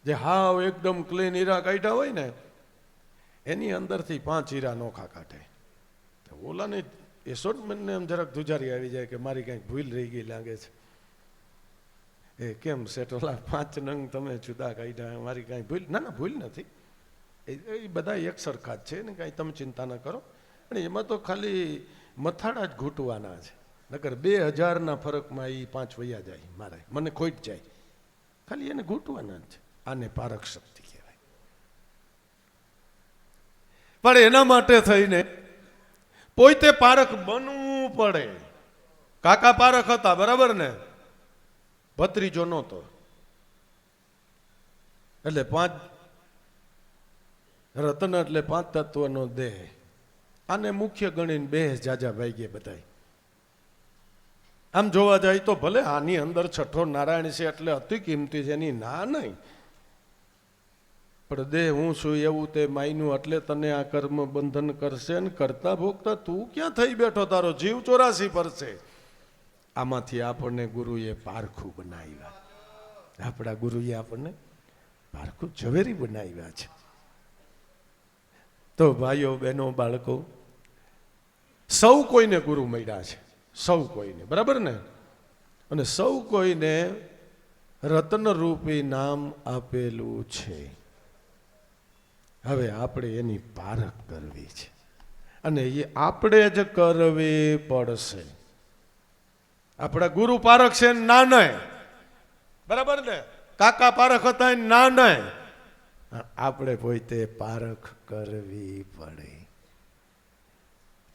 જે હાવ એકદમ ક્લીન હીરા કાઢ્યા હોય ને એની અંદરથી 5 હીરા નોખા કાઢે. ઓલાને એ શોર્ટમેનને એમ જરાક ધુજારી આવી જાય કે મારી કંઈક ભૂલ રહી ગઈ લાગે છે. એ કેમ સેટ, ઓલા 5 નંગ તમે જુદા કાઢ્યા, મારી કાંઈ ભૂલ? ના ના, ભૂલ નથી, એ બધા એક સરખા જ છે ને, કાંઈ તમે ચિંતા ન કરો. અને એમાં તો ખાલી મથાળા જ ઘૂંટવાના છે, નકર 2000ના ફરકમાં એ 5 વયા જાય, મારે મને ખોટ જાય, ખાલી એને ઘૂંટવાના જ છે. આને પારખ શક્તિ કહેવાય. પણ એના માટે થઈને પોતે પારખ બનવું પડે. કાકા પારખ હતા, બરાબર ને? ભત્રીજો નહોતો, એટલે 5 રત્ન એટલે 5 તત્વનો દેહ. આને મુખ્ય ગણીને 2 જાજા ભાઈ બધાય. આમ જોવા જાય તો ભલે આની અંદર છઠ્ઠો નારાયણ છે એટલે અતિ કિંમતી છે, એની ના નહીં, પણ દેહ હું છું એવું તે માયનું, એટલે તને આ કર્મ બંધન કરશે ને કરતા ભોગતા તું ક્યાં થઈ બેઠો, તારો જીવ 84 પર છે. આમાંથી આપણને ગુરુએ પારખું બનાવ્યા. આપણા ગુરુએ આપણને પારખું ઝવેરી બનાવ્યા છે. તો ભાઈઓ બહેનો બાળકો, સૌ કોઈને ગુરુ મળ્યા છે, સૌ કોઈને, બરાબર ને? અને સૌ કોઈને રત્નરૂપી નામ આપેલું છે. હવે આપણે એની પારખ કરવી છે, અને એ આપણે જ કરવી પડશે. આપણા ગુરુ પારખ છે ના નહીં, બરાબર ને? કાકા પારખ હતા ના નહીં, આપણે પોતે પારખ કરવી પડે.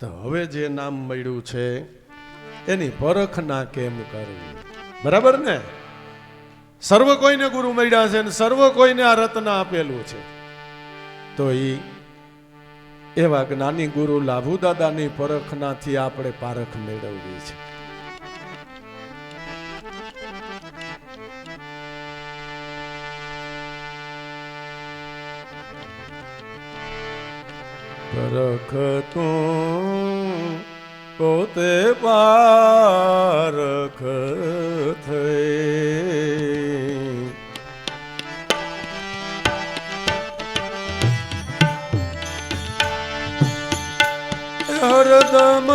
તો હવે જે નામ મળ્યું છે એની પરખ ના કેમ કરવી, બરાબર ને? સર્વ કોઈને ગુરુ મળ્યા છે ને સર્વ કોઈને આ રત્ન આપેલું છે. તો એવા જ્ઞાની ગુરુ લાભુ દાદાની પરખનાથી આપણે પારખ મેળવવી છે. પરખ તું પોતે પારખ થઈ, હરદમ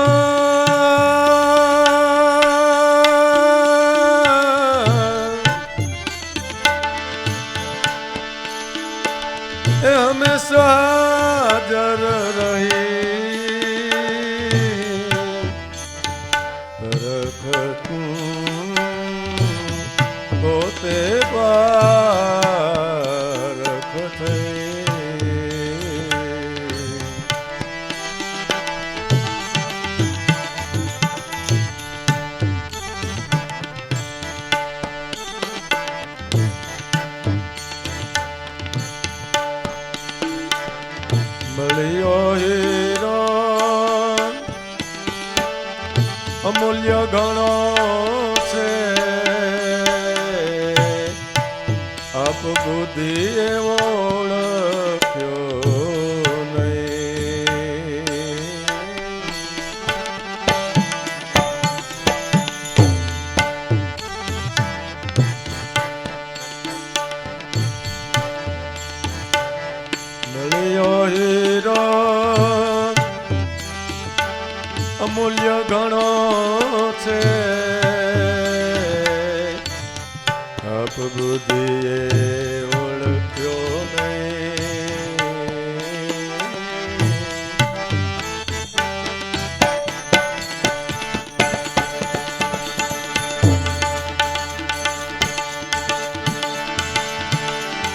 હંમેશા હાજર રહી. પરખ તું પોતે પારખ થઈ. મળ્યો હીરો અમૂલ્ય ઘણો છે, આપ બુદ્ધિ એવો ઓળખ્યો નહીં. મળ્યો હીરો અમૂલ્ય ઘણો છે, આપ બુદ્ધિએ ઓળખ્યો નહીં.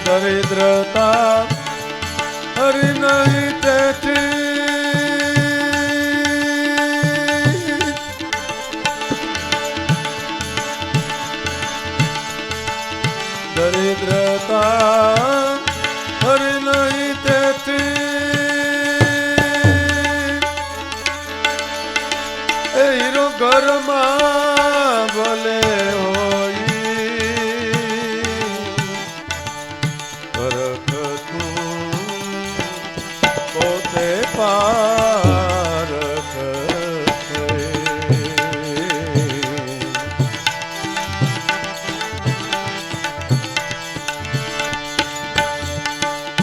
દરિદ્રતા હરી નહીં તેથી દરિદ્રતા ઘરમાં ભલે હોઈ પરખતું પોતે પારખ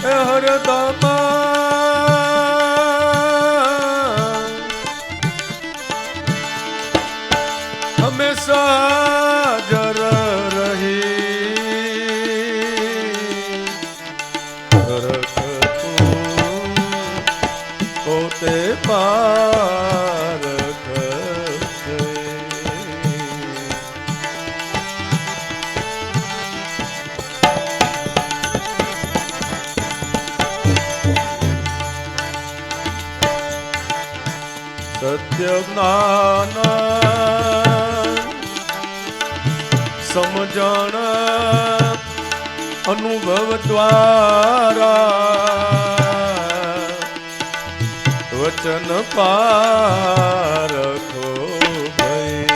હરદમાં હંમેશા જર રહી પોતે પારખ સત્ય જ્ઞાન સમજણ અનુભવ દ્વારા વચન પારખો ભઈ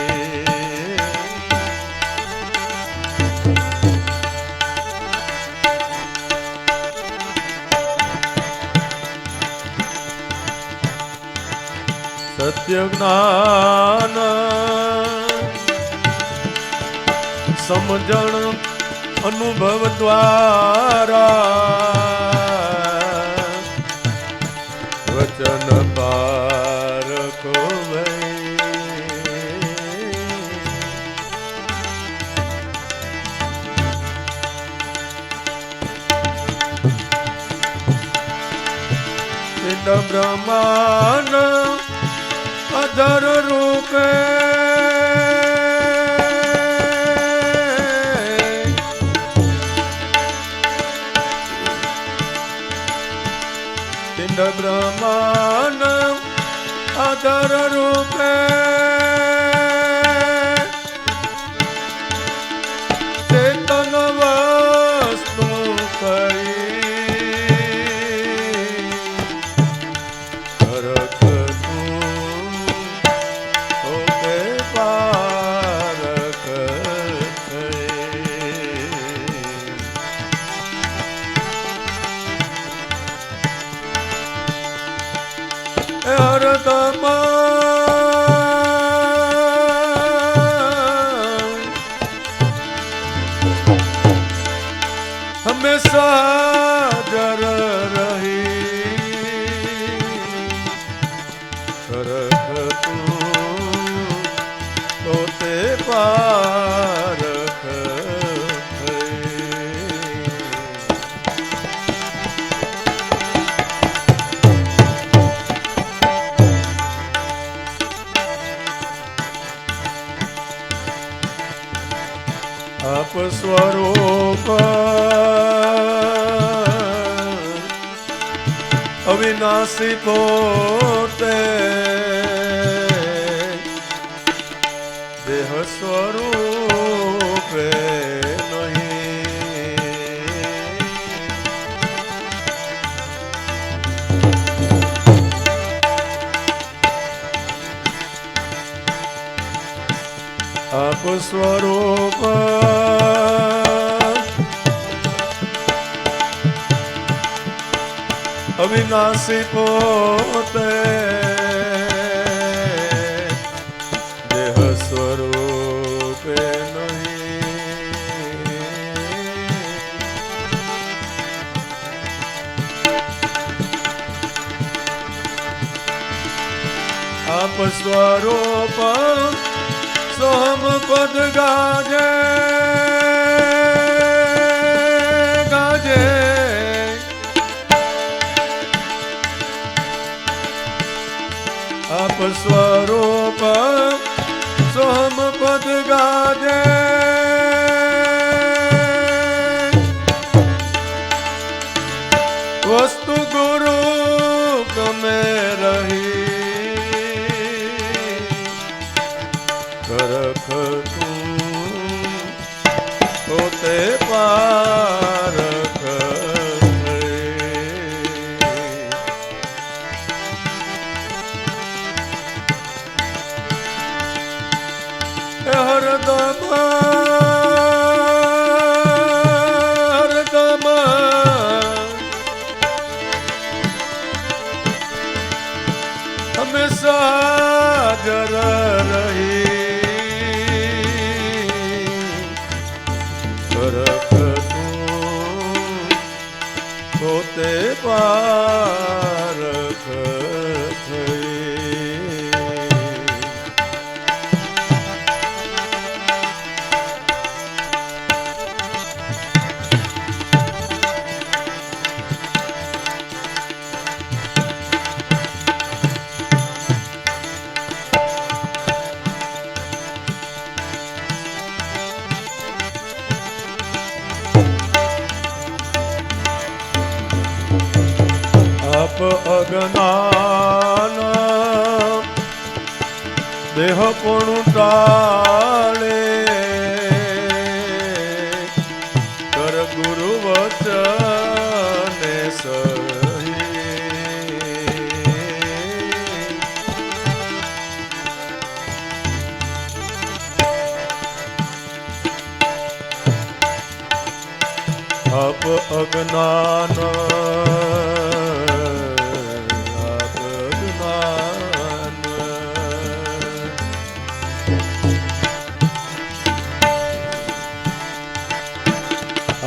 સત્ય જ્ઞાન સમજણ અનુભવ દ્વારા વચન પારખો પિંડ બ્રહ્માંડ અધર રૂપે પિંડ બ્રહ્માંડ અધર રૂપે ચેતન વસ્તુ કરી હંમેશા જર રહી પરખતું પોતે પારખ આપ સ્વરૂપ અવિનાશી પોતે દેહ સ્વરૂપે નહીં આપ સ્વરૂપ અવિનાશી પોતે દેહ સ્વરૂપે નહીં આપ સ્વરૂપ સોહમ પદ ગાજે ગાજે આપ સ્વરૂપ સોહમ પદ ગાજે વસ્તુ ગુરુ ગમે રહી પરખતું પોતે પારખ હંમેશા જર રહી કરખ તું પોતે પારખ થઈ આપ અજ્ઞાન દેહ પણ ટાળે કર ગુરુ વચને સહી આપ અજ્ઞાન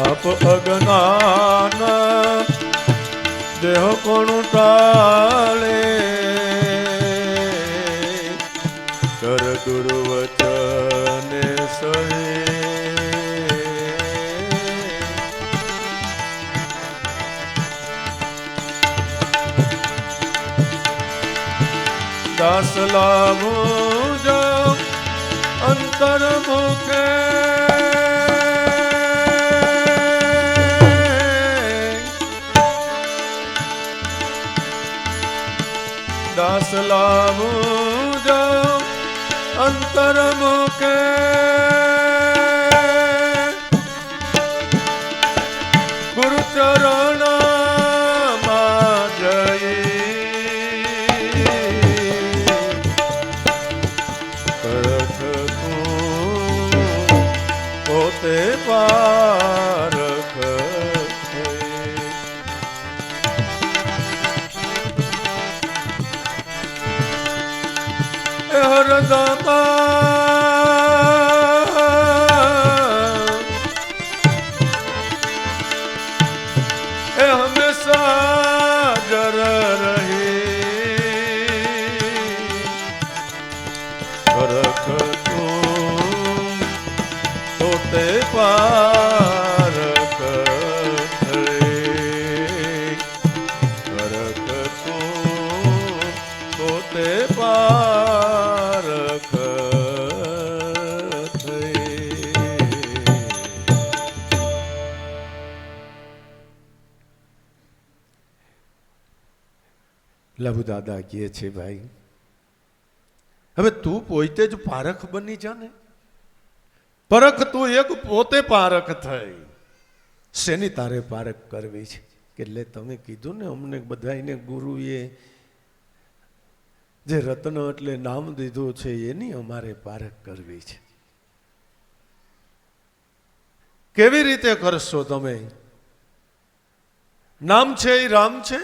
આપ અજ્ઞાન દેહ કોણ ટાળે કર ગુરુ વચને સહી દાસ લાભો જો અંતર મુખે દાસ લાભો જો અંતર મુકે ગુરુ ચરણ માં જઈ કરખ તું પોતે પારખ હરદાતા એ હંમેશા જર રહી કરખ તું પોતે પારખ થઈ કરખ તું પોતે પારખ લઘુ દાદા કહે છે ભાઈ હવે તું પોતે જ પારખ બની જા ને પરખ તું એક પોતે પારખ થઈ શેની તારે પારખ કરવી છે કે એટલે તમે કીધું ને અમને બધાને ગુરુએ જે રત્ન એટલે નામ દીધું છે એની અમારે પારખ કરવી છે કેવી રીતે કરશો તમે નામ છે એ રામ છે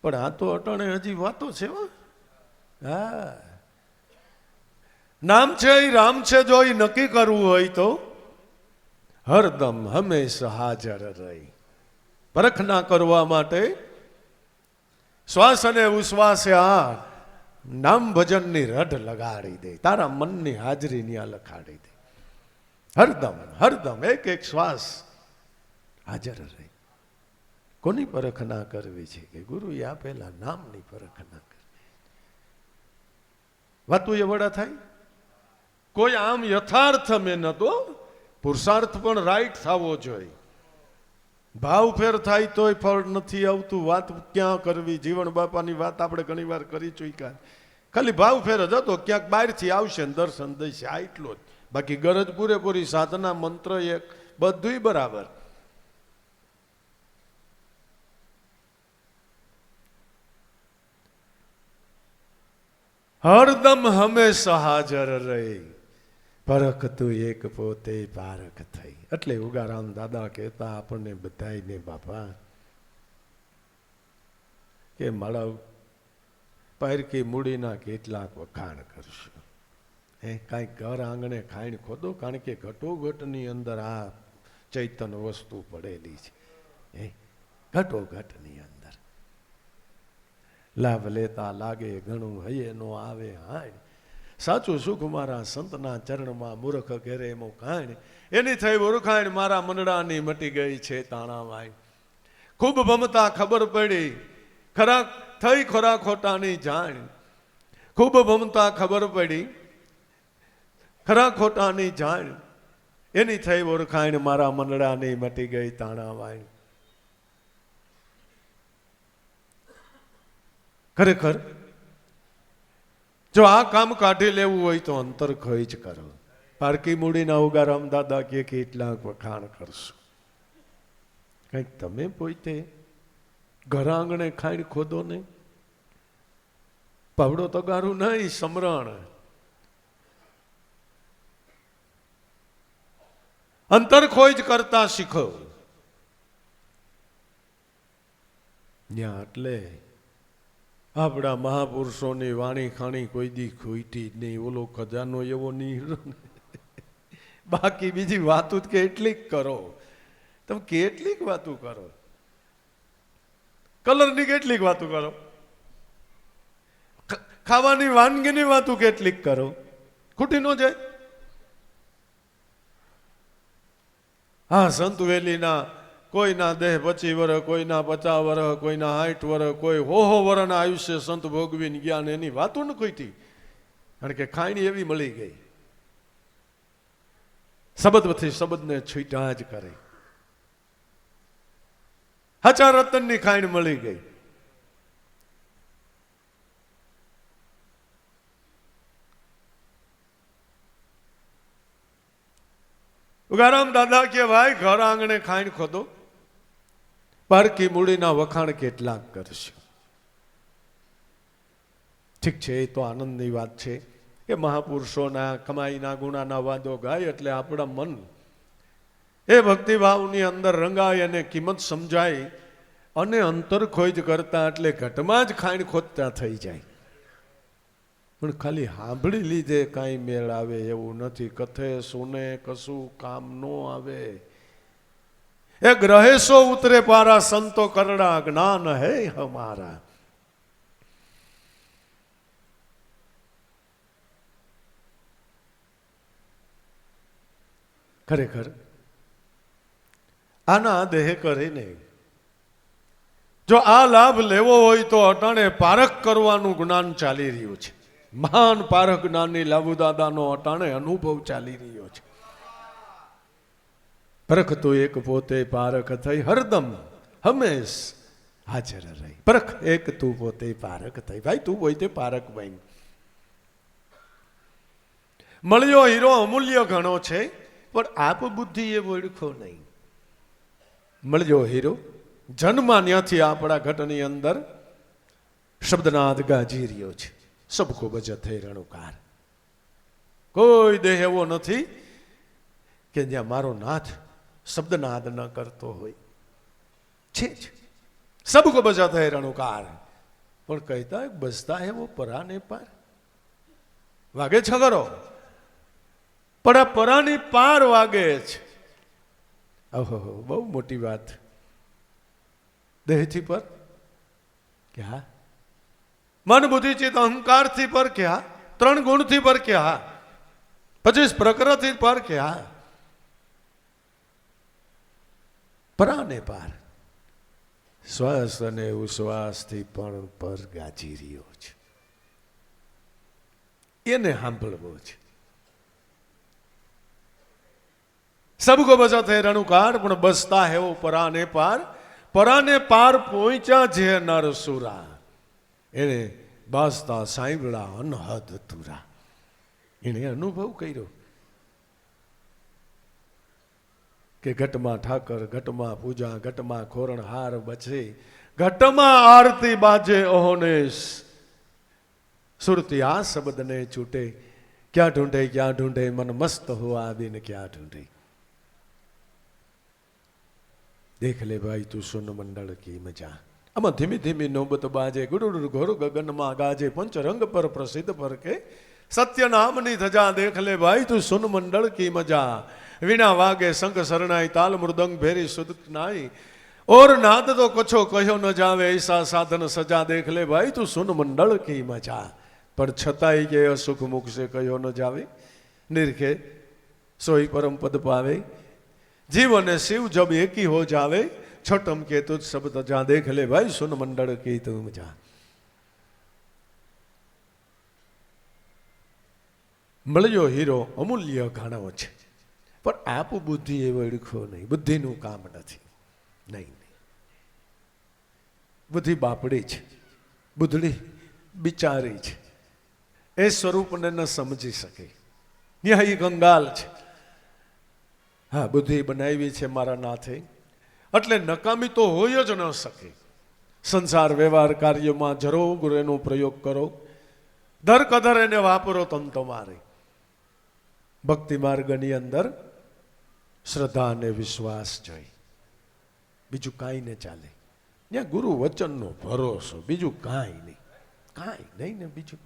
પણ આ તો અટાણે હજી વાતો છે હા નામ છે એ રામ છે જો એ નક્કી કરવું હોય તો હરદમ હંમેશા હાજર રહી પરખ ના કરવા માટે શ્વાસ અને ઉશ્વાસે આ નામ ભજનની રઢ લગાડી દે તારા મનની હાજરીની આ લખાડી દે હરદમ હરદમ એક એક શ્વાસ હાજર રહી કોની પરખ ના કરવી છે કે ગુરુએ આપેલા નામની પરખ ના કરવી વાતું એ વડા થાય કોઈ આમ યથાર્થ મહેનતો પુરુષાર્થ પણ રાઈટ થવો જોઈએ ભાવ ફેર થાય તોય ફળ નથી આવતું વાત ક્યાં કરવી જીવન બાપાની વાત આપણે ઘણી વાર કરી ચૂક્યા ખાલી ભાવ ફેર જ હતો ક્યાંક બહારથી આવશે ને દર્શન દઈશે આ એટલો જ બાકી ગરજ પૂરેપૂરી સાધના મંત્ર એક બધુંય બરાબર હરદમ હંમેશા હાજર રહી, પરખ તું એક પોતે પારખ થઈ. એટલે ઉગારામ દાદા કહેતા આપણને બધાને બાપા કે મારા પારકી મૂડીના કેટલાક વખાણ કરશું. કાંઈક ઘર આંગણે ખાઈને ખોદો, કારણ કે ઘટોઘટની અંદર આ ચૈતન વસ્તુ પડેલી છે. ઘટોઘટની અંદર લાભ લેતા લાગે ઘણું, હૈયે નો આવે હાણ. સાચું સુખ મારા સંતના ચરણમાં, મૂર્ખ ઘેરે એમો કાણ. એની થઈ ઓળખાણ મારા મંડળાની મટી ગઈ છે તાણાવાય. ખૂબ ભમતા ખબર પડી, ખરા થઈ ખોરા ખોટાની જાણ. ખૂબ ભમતા ખબર પડી, ખરા ખોટાની જાણ. એની થઈ ઓળખાણ મારા મંડળાની મટી ગઈ તાણાવાય. ખરેખર જો આ કામ કાઢી લેવું હોય તો અંતર ખોઈ જ કરો. પારકી મૂડીના ઉગારામ દાદા કે કેટલાક વખાણ કરશું. કંઈક તમે પોતે ઘર આંગણે ખાઈને ખોદો નહીં. પાવડો તગારું નહીં, સમરણ. અંતર ખોઈ જ કરતા શીખો. ત્યાં એટલે આપણા મહાપુરુષોની વાણી ખાણી કોઈ દી ખોઈતી જ નહીં. ઓલો ખજાનો એવો નહીં. બાકી બીજી વાતું જ કેટલીક કરો. તમે કેટલીક વાતું કરો, કલરની કેટલીક વાતું કરો, ખાવાની વાનગીની વાતું કેટલીક કરો. ખૂટી ન જાય. હા, સંત વેલીના કોઈના દેહ 25 વર્ષ, કોઈના 50 વર્ષ, કોઈના 60 વર્ષ, કોઈ હો વર્ષના આયુષ્ય સંત ભોગવીને જ્ઞાન, એની વાતો ન કોઈથી. કારણ કે ખાણી એવી મળી ગઈ, શબ્દથી શબ્દને છૂટા જ કરે. હાચા રતનની ખાણ મળી ગઈ. ઉગારામ દાદા કે ભાઈ ઘર આંગણે ખાણ ખોદો, પારકી મૂડીના વખાણ કેટલાક કરશે. ઠીક છે, એ તો આનંદની વાત છે કે મહાપુરુષોના કમાઈના ગુણાના વાદો ગાય એટલે આપણા મન એ ભક્તિભાવની અંદર રંગાય અને કિંમત સમજાય. અને અંતર ખોજ કરતા એટલે ઘટમાં જ ખાણ ખોદતા થઈ જાય. પણ ખાલી સાંભળી લીધે કાંઈ મેળ આવે એવું નથી. કથે સુને કશું કામ નો આવે. એ ગ્રહેશો ઉતરે પારા, સંતો કરડા જ્ઞાન હે હમારા. ખરેખર આના દેહ કરીને જો આ લાભ લેવો હોય તો અટાણે પારખ કરવાનું જ્ઞાન ચાલી રહ્યું છે. મહાન પારખ જ્ઞાની લાભુ દાદાનો અટાણે અનુભવ ચાલી રહ્યો છે. પરખ તો એક પોતે પારખ થઈ, હરદમ હંમેશ હાજર રહી. પરખ એક તું પોતે પારખ થઈ. ભાઈ તું પોતે પારખ બન. મળ્યો હીરો અમૂલ્ય ઘણો છે, પણ આપ બુદ્ધિ એ ઓળખો નહીં. મળ્યો હીરો જન્મા ત્યાંથી આપણા ઘટની અંદર શબ્દનાદ ગાજી રહ્યો છે. સબકો બચત થઈ રણુકાર. કોઈ દેહ એવો નથી કે જ્યાં મારો નાથ શબ્દનાદ ન કરતો હોય. છે જ સબકો બચત થઈ રણુકાર. પણ કહેતા બસતા એવો પરાને પાર. વાગે છગરો, પણ આ પરાની પાર વાગે છે. ઓહો, બહુ મોટી વાત. દેહથી પર ક્યાં, મન બુદ્ધિ ચિત્ત અહંકારથી પર ક્યાં, 3 ગુણથી પર ક્યાં, 25 પ્રકૃતિ પર ક્યાં, પરાને પાર. શ્વાસ અને ઉશ્વાસથી પણ પર ગાજી રહ્યો છે. એને સાંભળવો છે. સબકો બચત હે રણુકાર, પણ બસતા હેવો પરાને પાર. પરાને પાર પહોંચ્યા જે નર સુરા, એને બાસતા સાંભળા અનહદ તુરા. એને અનુભવ કર્યો કે ઘટમાં ઠાકર, ઘટમાં પૂજા, ઘટમાં ખોરણ હાર બચે, ઘટમાં આરતી બાજે અહોનેશ. સુરતી આ શબ્દ ને છૂટે, ક્યાં ઢૂંઢે મન મસ્ત હુઆ બિન ક્યાં ઢૂંઢે. દેખ લે ભાઈ તું સુન મંડળ કી મજા. આમાં ધીમી ધીમી નોબત બાજે, ગુડુડ ઘોર ગગનમાં ગાજે, પંચ રંગ પર પ્રસિદ્ધ પર કે સત્ય નામની ધજા. દેખ લે ભાઈ તું સુન મંડળ કી મજા. વીણા વાગે શંખ શરણાઈ, તાલ મૃદંગ ભેરી સુદ નાઈ, ઓર નાદ તો કછો કહ્યો ન જાવે, ऐसा સાધન સજા. દેખ લે ભાઈ તું સુન મંડળ કી મજા. પણ છતાંય કે અસુખ મુખ સે કહ્યો ન જાવે, નિરખે સોઈ પરમ પદ પાવે. जीव ने शिव जब एक ही हो जावे, छठम के तुझ सब तजा. देख ले भाई सुन मंडल की तू मजा. મળ્યો હીરો અમૂલ્ય ઘણો છે, પણ આપ બુદ્ધિ એ વળખો નહીં. બુદ્ધિનું કામ નથી. નહીં, બુદ્ધિ બાપડી છે, બુદ્ધડી બિચારી છે, એ સ્વરૂપને ન સમજી શકે. ન્યાય કંગાલ છે. હા, બુદ્ધિ બનાવી છે મારા નાથે, એટલે નકામી તો હોય જ ન શકે. સંસાર વ્યવહાર કાર્યમાં જરૂર એનો પ્રયોગ કરો, દર કદર એને વાપરો તમ તમારે. ભક્તિ માર્ગની અંદર શ્રદ્ધા અને વિશ્વાસ જોઈ, બીજું કાંઈ ને ચાલે. ત્યાં ગુરુ વચનનો ભરોસો, બીજું કાંઈ નહીં. કાંઈ નહીં ને બીજું.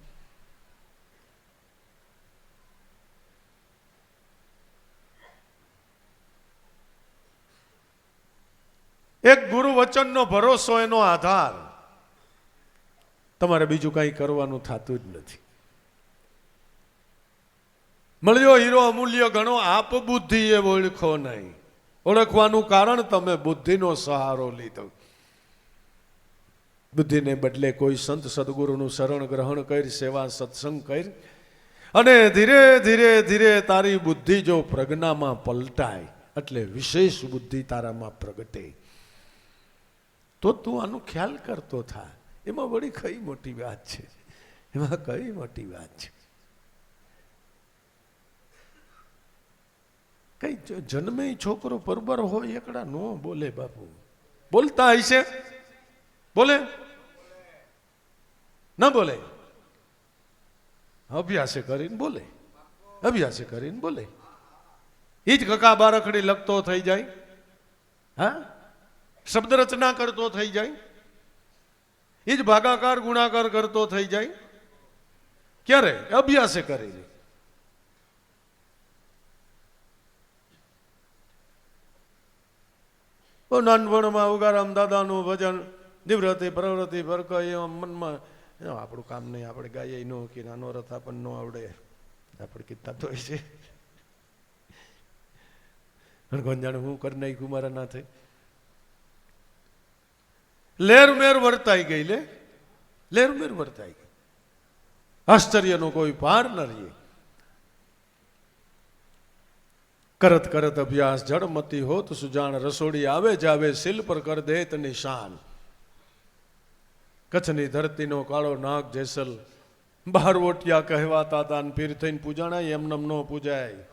એક ગુરુ વચનનો ભરોસો, એનો આધાર. તમારે બીજું કંઈ કરવાનું થતું જ નથી. મળ્યો હીરો અમૂલ્ય ઘણો, આપ બુદ્ધિ એ ઓળખો નહીં. ઓળખવાનું કારણ તમે બુદ્ધિનો સહારો લીધો. બુદ્ધિને બદલે કોઈ સંત સદગુરુનું શરણ ગ્રહણ કરી, સેવા સત્સંગ કરી, અને ધીરે ધીરે ધીરે તારી બુદ્ધિ જો પ્રજ્ઞામાં પલટાય, એટલે વિશેષ બુદ્ધિ તારામાં પ્રગટે, તો તું આનો ખ્યાલ કરતો થા. એમાં વળી કઈ મોટી વાત છે? એમાં કઈ મોટી વાત છે? કઈ જન્મે છોકરો પરબર હોય એકડા નો બોલે બાપુ. બોલતા હશે? બોલે ન બોલે? અભ્યાસે કરીને બોલે, અભ્યાસે કરીને બોલે. એ જ કકા બારખડી લખતો થઈ જાય, હા, શબ્દ રચના કરતો થઈ જાય, એ જ ભાગાકાર ગુણાકાર કરતો થઈ જાય. ક્યારે? અભ્યાસે કરીને. નાનપણમાં ઉગારામ દાદાનું ભજન, નિવૃત્તિ પ્રવૃત્તિ ભરક, એ મનમાં આપણું કામ નહીં, આપણે ગાઈએ ન કે નાનો રથ આપણને ન આવડે, આપણે કીધા તો છે. ગંજાણ હું કરી નાખ્યું મારા નાથે. લેરમેર વર્તાઈ ગઈ, લેરમેર વર્તાઈ ગઈ. આશ્ચર્યનો કોઈ પાર ન રહીએ. કરત કરત અભ્યાસ જળમતી હોત સુજાણ, રસોડી આવે જાવે શિલ પર કર દેત નિશાન. કચ્છની ધરતીનો કાળો નાગ જેસલ, બહાર ઓટિયા કહેવાતા તાન પીર થઈને પૂજાણાય. એમનમ ન પૂજાય,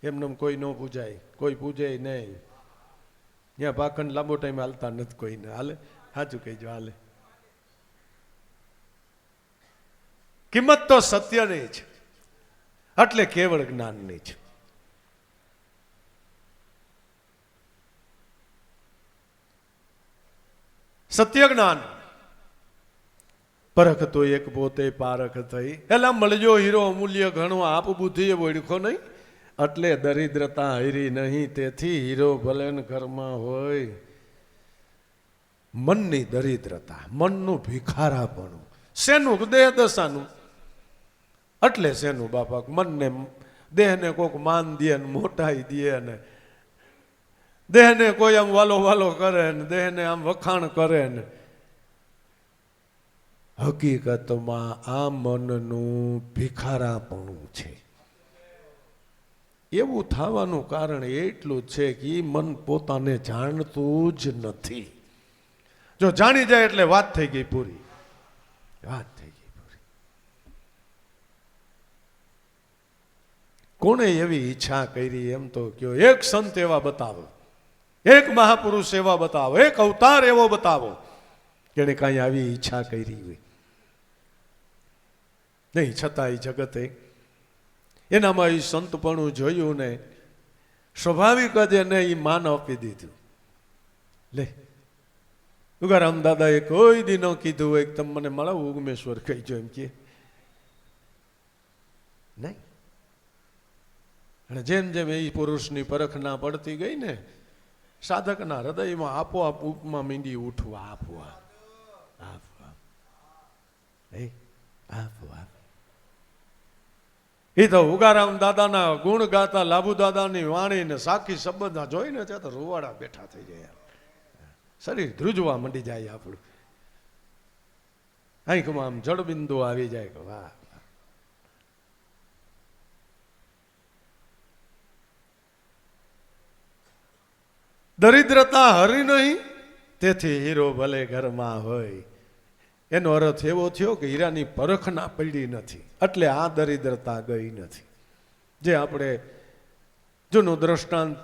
એમનમ કોઈ ન પૂજાય, કોઈ પૂજે નહીં. ત્યાં પાખંડ લાંબો ટાઈમ હાલતા નથી કોઈને. હાલે? સાચું કહીજો, હાલે. કિંમત તો સત્યની છે, એટલે કેવળ જ્ઞાનની છે. સત્ય જ્ઞાન પરખ તો એક પોતે પારખ થઈ. એલા મળજો હીરો અમૂલ્ય ઘણો, આપ બુદ્ધિ એ ઓળખો નહીં, એટલે દરિદ્રતા હરી નહીં. તેથી હીરો ભલે ઘરમાં હોય, મનની દરિદ્રતા, મનનું ભિખારાપણું. શેનું? દેહ દશાનું. એટલે શેનું બાપા? મનને, દેહને કોક માન દે ને મોટાઈ દે ને, દેહને કોઈ આમ વાલો વાલો કરે ને, દેહને આમ વખાણ કરે ને. હકીકતમાં આ મનનું ભિખારાપણું છે. એવું થવાનું કારણ એટલું છે કે એ મન પોતાને જાણતું જ નથી. જો જાણી જાય એટલે વાત થઈ ગઈ પૂરી, વાત થઈ ગઈ પૂરી. કોણે એવી ઈચ્છા કરી એમ તો કયો? એક સંત એવા બતાવો, એક મહાપુરુષ એવા બતાવો, એક અવતાર એવો બતાવો જેને કાંઈ આવી ઈચ્છા કરી હોય. નહીં, છતાં એ જગતે એનામાં એ સંતપણું જોયું ને સ્વાભાવિક જ એને એ માન આપી દીધું. લે ઉગારામ દાદાએ કોઈ દી ન કીધું હોય તમે મને મળાવો ઉગમેશ્વર કહીજો એમ કે નહીં. અને જેમ જેમ એ પુરુષની પરખ ના પડતી ગઈ ને સાધકના હૃદયમાં આપોઆપ ઉપમાં મીંડી ઉઠવા આપોઆપ આપોઆપ આપોઆપ. એ તો ઉગારામ દાદાના ગુણ ગાતા લાભુ દાદાની વાણી ને સાખી શબ્દ જોઈને ત્યાં તો રૂવાડા બેઠા થઈ જાય, શરીર ધ્રુજવા મંડી જાય આપણું, આંખમાં આમ જળબિંદુ આવી જાય કે વાહ. દરિદ્રતા હરી નહીં તેથી હીરો ભલે ઘરમાં હોય, એનો અર્થ એવો થયો કે હીરાની પરખ ના પડી નથી એટલે આ દરિદ્રતા ગઈ નથી. જે આપણે જૂનું દ્રષ્ટાંત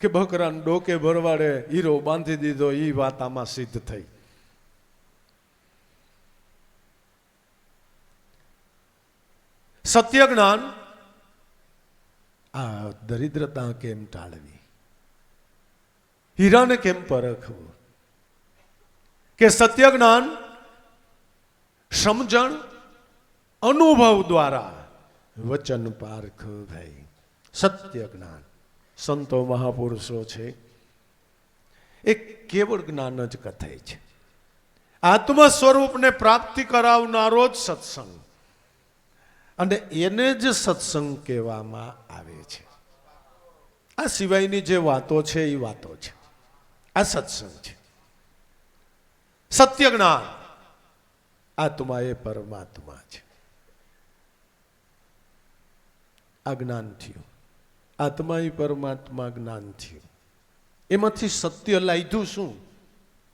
કે બકરાને ડોકે ભરવાડે હીરો બાંધી દીધો એ વાત આમાં સિદ્ધ થઈ. સત્ય જ્ઞાન આ દરિદ્રતા કેમ ટાળવી, હીરાને કેમ પરખવું, કે સત્ય જ્ઞાન સમજણ અનુભવ દ્વારા વચન પારખ ભાઈ. સત્ય જ્ઞાન સંતો મહાપુરુષો છે એ કેવળ જ્ઞાન જ કથાય છે. આત્મ સ્વરૂપને પ્રાપ્તિ કરાવનારો જ સત્સંગ, અને એને જ સત્સંગ કહેવામાં આવે છે. આ સિવાયની જે વાતો છે એ વાતો છે, આ સત્સંગ છે. સત્ય જ્ઞાન આત્મા એ પરમાત્મા છે. આ જ્ઞાન થયું, આત્મા એ પરમાત્મા જ્ઞાન થયું. એમાંથી સત્ય લાગ્યું શું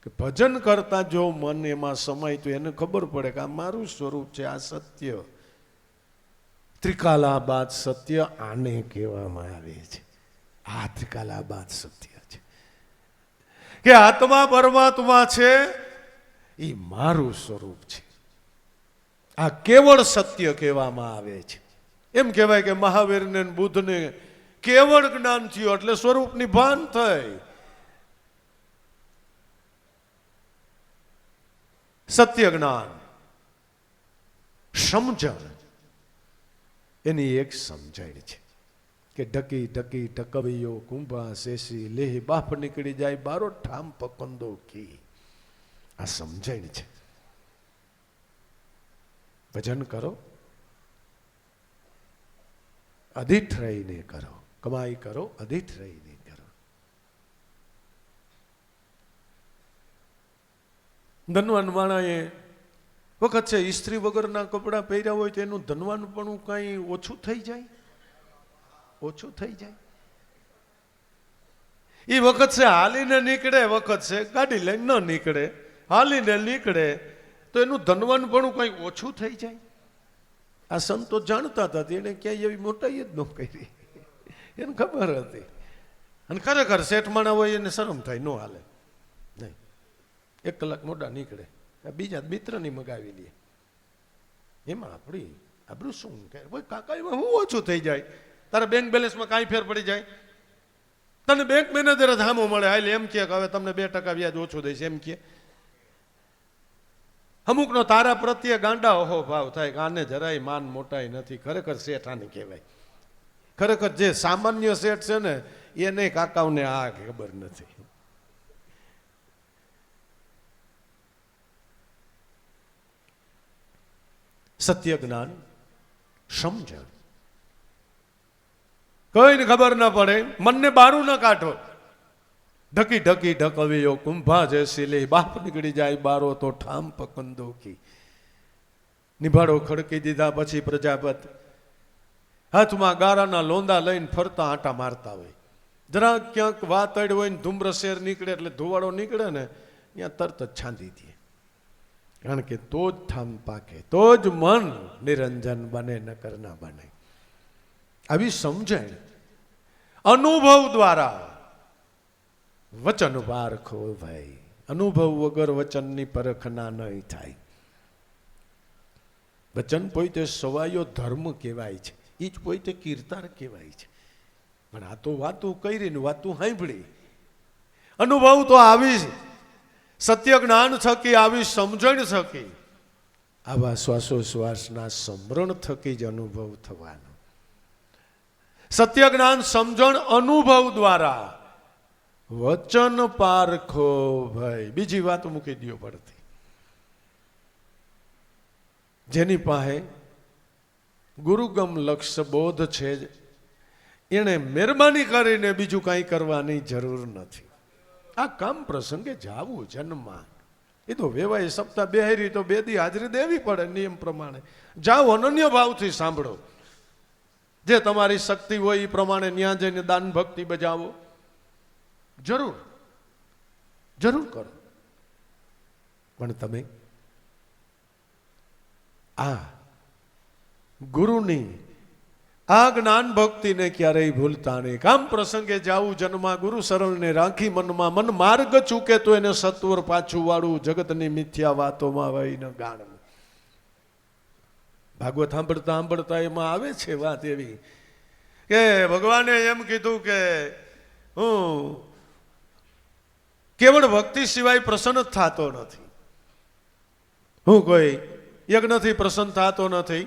કે ભજન કરતા જો મન એમાં સમાય તો એને ખબર પડે કે આ મારું સ્વરૂપ છે, આ સત્ય. ત્રિકાલાબાદ સત્ય આને કહેવામાં આવે છે. આ ત્રિકાલાબાદ સત્ય છે કે આત્મા પરમાત્મા છે, એ મારું સ્વરૂપ છે. આ કેવળ સત્ય કહેવામાં આવે છે. એમ કહેવાય કે મહાવીરને બુદ્ધને કેવળ જ્ઞાન થયું એટલે સ્વરૂપની ભાન થઈ. સત્ય જ્ઞાન સમજણ એની એક સમજણ છે કે ઢકી ઢકી ઢકવીયો કુંભા શેષી લેહ બાપ નીકળી જાય બારો ઠામ પકંદો કી. આ સમજણ છે. ભજન કરો, અધિઠ રહીને કરો, કમાઈ કરો અધિઠ રહીને કરો. ધનવાન માણાએ વખત છે ઇસ્ત્રી વગરના કપડાં પહેર્યા હોય તો એનું ધનવાનપણું કાંઈ ઓછું થઈ જાય? ઓછું થઈ જાય. એ વખત છે હાલીને નીકળે, વખત છે ગાડી લઈને ન નીકળે, હાલીને નીકળે તો એનું ધનવાનપણું કંઈ ઓછું થઈ જાય. આ સંતો જાણતા હતા, એને ક્યાંય એવી મોટાઈ જ ન કરી, એને ખબર હતી. અને ખરેખર શેઠ માણા હોય એને શરમ થાય, ન હાલે નહીં. 1 કલાક મોડા નીકળે, બીજા મિત્રની મગાવી લે, એમાં આપણી આપણું શું કે ભાઈ કાકા એમાં શું ઓછું થઈ જાય? તારા બેંક બેલેન્સમાં કાંઈ ફેર પડી જાય? તને બેંક મેનેજર જ હામો મળે, હાલ એમ કે હવે તમને 2% વ્યાજ ઓછું દઈશ એમ કે. અમુકનો તારા પ્રત્યે ગાંડા ઓહો ભાવ થાય કે આને જરાય માન મોટાઈ નથી. ખરેખર શેઠ આને કહેવાય. ખરેખર જે સામાન્ય શેઠ છે ને એને કાકાઓને આ ખબર નથી. સત્ય જ્ઞાન સમજણ કોઈને ખબર ના પડે, મનને બારું ના કાઢો. ઢકી ઢકી ઢકવ્યો કુંભા જૈસી લે બાપ નીકળી જાય બારો તો ઠામ પકંદો કી. નિભાડો ખડકી દીધા પછી પ્રજાપત હાથમાં ગારાના લોંદા લઈને ફરતા આંટા મારતા હોય. જરા ક્યાંક વાતડ હોય ને ધૂમ્ર શેર નીકળે એટલે ધુવાડો નીકળે ને ત્યાં તરત જ છાંદી દે. કારણ કે તો જ ઠામ પાકે, તો જ મન નિરંજન બને, નકર ના બને. આવી સમજણ અનુભવ દ્વારા વચન પારખો ભાઈ. અનુભવ વગર વચનની પરખના નહીં થાય. વચન પોતે સવાયો ધર્મ કહેવાય છે, એ જ પોતે કીર્તન કહેવાય છે. પણ આ તો વાતું કરીને વાતું સાંભળી, અનુભવ તો આવી સત્ય જ્ઞાન થકી, આવી સમજણ થકી, આવા શ્વાસોશ્વાસના સમરણ થકી જ અનુભવ થવાનો. સત્ય જ્ઞાન સમજણ અનુભવ દ્વારા. વચન પારખો ભાઈ, બીજી વાત મૂકી દો પડતી. જેની પાસે ગુરુગમ લક્ષ્ય બોધ છે, એને મહેરબાની કરીને બીજું કાંઈ કરવાની જરૂર નથી. આ કામ પ્રસંગે જાવું જન્મમાં, એ તો વેવાય સપ્તાહ બેહારી તો 2 દી હાજરી દેવી પડે નિયમ પ્રમાણે. જાઓ, અનન્ય ભાવથી સાંભળો, જે તમારી શક્તિ હોય એ પ્રમાણે ન્યા જઈને દાન ભક્તિ બજાવો. જરૂર જરૂર કરો. પણ તમે આ ગુરુની આ જ્ઞાન ભક્તિને ક્યારેય ભૂલતા નહીં. કામ પ્રસંગે જાવું જન્મમાં, ગુરુ શરણને રાખી મનમાં, મન માર્ગ ચૂકે તો એને સત્વર પાછું વાળું, જગતની મિથ્યા વાતોમાં વહીને ગાણવું. ભાગવત સાંભળતા સાંભળતા એમાં આવે છે વાત એવી કે ભગવાને એમ કીધું કે હું કેવળ ભક્તિ સિવાય પ્રસન્ન થતો નથી, હું કોઈ યજ્ઞથી પ્રસન્ન થતો નથી,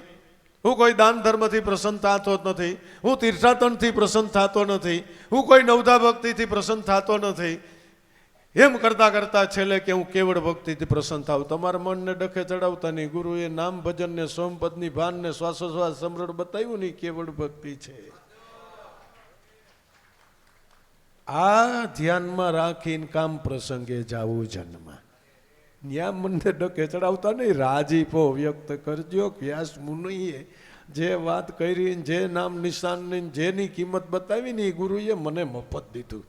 હું કોઈ દાન ધર્મથી પ્રસન્ન થતો નથી, હું તીર્થાટનથી પ્રસન્ન થતો નથી, હું કોઈ નવધા ભક્તિથી પ્રસન્ન થતો નથી. એમ કરતા કરતા છેલ્લે કે હું કેવળ ભક્તિથી પ્રસન્ન થાવ. તમારા મનને ડખે ચડાવતા નહીં. ગુરુએ નામ ભજન ને સોમપદની ભાન ને શ્વાસોશ્વાસ સમરણ બતાવ્યું નહીં, કેવળ ભક્તિ છે. આ ધ્યાનમાં રાખીને કામ પ્રસંગે જાવું જન્મમાં. ન્યા મને ડકે ચડાવતા નહીં, રાજીપો વ્યક્ત કરજો. વ્યાસ મુનિએ જે વાત કરી, જે નામ નિશાનની જેની કિંમત બતાવી ને, એ ગુરુએ મને મફત દીધું.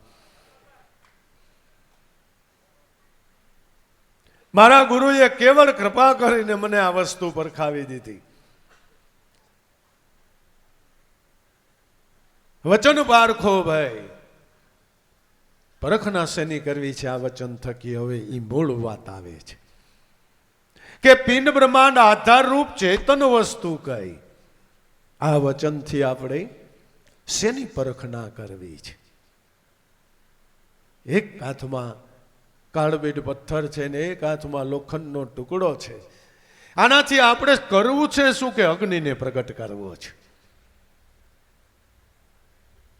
મારા ગુરુએ કેવળ કૃપા કરીને મને આ વસ્તુ પરખાવી દીધી. વચન પારખો ભાઈ. પરખના શેની કરવી છે? આ વચન થકી. હવે એ મૂળ વાત આવે છે કે પિંડ બ્રહ્માંડ આધારરૂપ ચેતન વસ્તુ કઈ. આ વચનથી આપણે શેની પરખના કરવી છે? એક હાથમાં કાળબીડ પથ્થર છે ને એક હાથમાં લોખંડનો ટુકડો છે. આનાથી આપણે કરવું છે શું કે અગ્નિને પ્રગટ કરવો છે?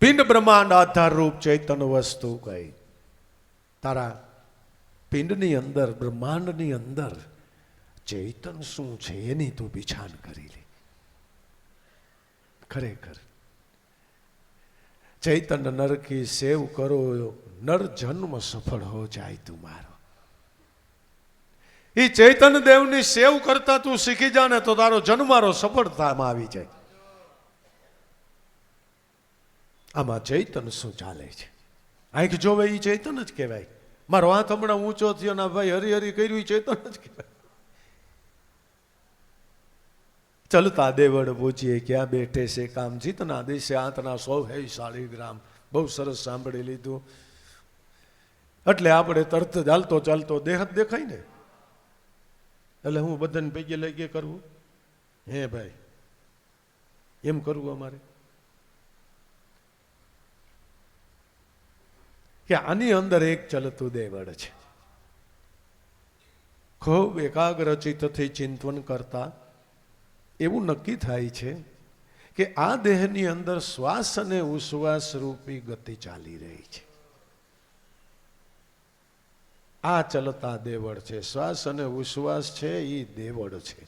પિંડ બ્રહ્માંડ આધારરૂપ ચૈતન વસ્તુ કઈ. તારા પિંડની અંદર, બ્રહ્માંડની અંદર ચૈતન શું છે એની તું વિચાર કરી લે. ખરેખર ચૈતન નર કી સેવ કરો, નર જન્મ સફળ હો જાય તુમારો. એ ચૈતન દેવની સેવ કરતા તું શીખી જા ને તો તારો જન્મારો સફળતામાં આવી જાય. આમાં ચૈતન શું ચાલે છે? આંખ જોવે એ ચૈતન જ કહેવાય. મારો હાથ હમણાં ઊંચો થયો ના ભાઈ હરી હરી કર્યું, ચૈતન જ કહેવાય. ચલતા દેવડ પૂછીએ ક્યાં બેઠે છે કામ, જીતના દેશે આંતના 100 હૈ શાળીગ્રામ. બહુ સરસ સાંભળી લીધું. એટલે આપણે તરત જ ચાલતો ચાલતો દેહ જ દેખાય ને. એટલે હું બધાને પૈકી લઈ ગયા કરવું? હે ભાઈ, એમ કરવું અમારે કે આની અંદર એક ચલતું દેવડ છે. ખૂબ એકાગ્ર ચિત્તથી ચિંતન કરતા એવું નક્કી થાય છે કે આ દેહની અંદર શ્વાસ અને ઉશ્વાસ રૂપી ગતિ ચાલી રહી છે. આ ચલતા દેવડ છે. શ્વાસ અને ઉશ્વાસ છે એ દેવડ છે.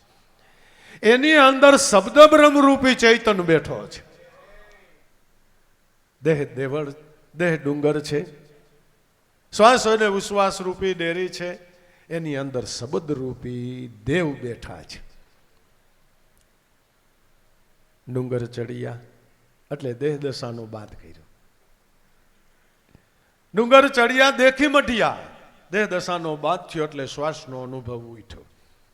એની અંદર શબ્દ બ્રહ્મ રૂપી ચૈતન બેઠો છે. દેહ દેવડ, દેહ ડુંગર છે. શ્વાસ અને ઉશ્વાસ રૂપી ડેરી છે. એની અંદર શબ્દ રૂપી દેવ બેઠા છે. ડુંગર ચડિયા એટલે દેહ દશાનો બાદ કર્યો. ડુંગર ચડિયા દેખી મઢિયા, દેહ દશાનો બાદ થયો એટલે શ્વાસનો અનુભવ ઉઠ્યો.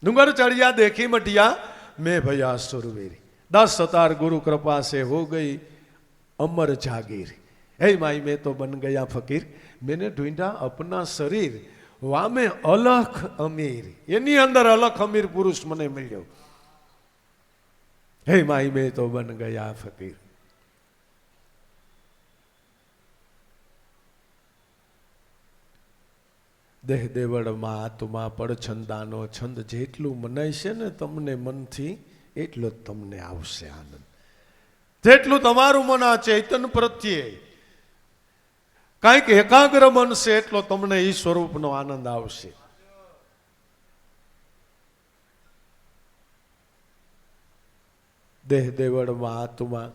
ડુંગર ચડિયા દેખી મઢિયા મેં ભયા સુરવીર, 10 સતાર ગુરુ कृपा से हो गई अमर जागीर. हे माई मैं तो बन गया फकीर, मैंने ढूंढा अपना शरीर, वामे अलख अमीर. એની અંદર અલખ અમીર પુરુષ મને મળ્યો. હે માઈ મેં તો બન ગયા ફકીર. દેહ દેવળમાં આત્મા પડછંદાનો છંદ જેટલું મનાય છે ને તમને મનથી એટલો જ તમને આવશે આનંદ. જેટલું તમારું મન આ ચૈતન પ્રત્યે કાંઈક એકાગ્ર બનશે એટલો તમને એ સ્વરૂપનો આનંદ આવશે. દેહ દેવળમાં આત્મા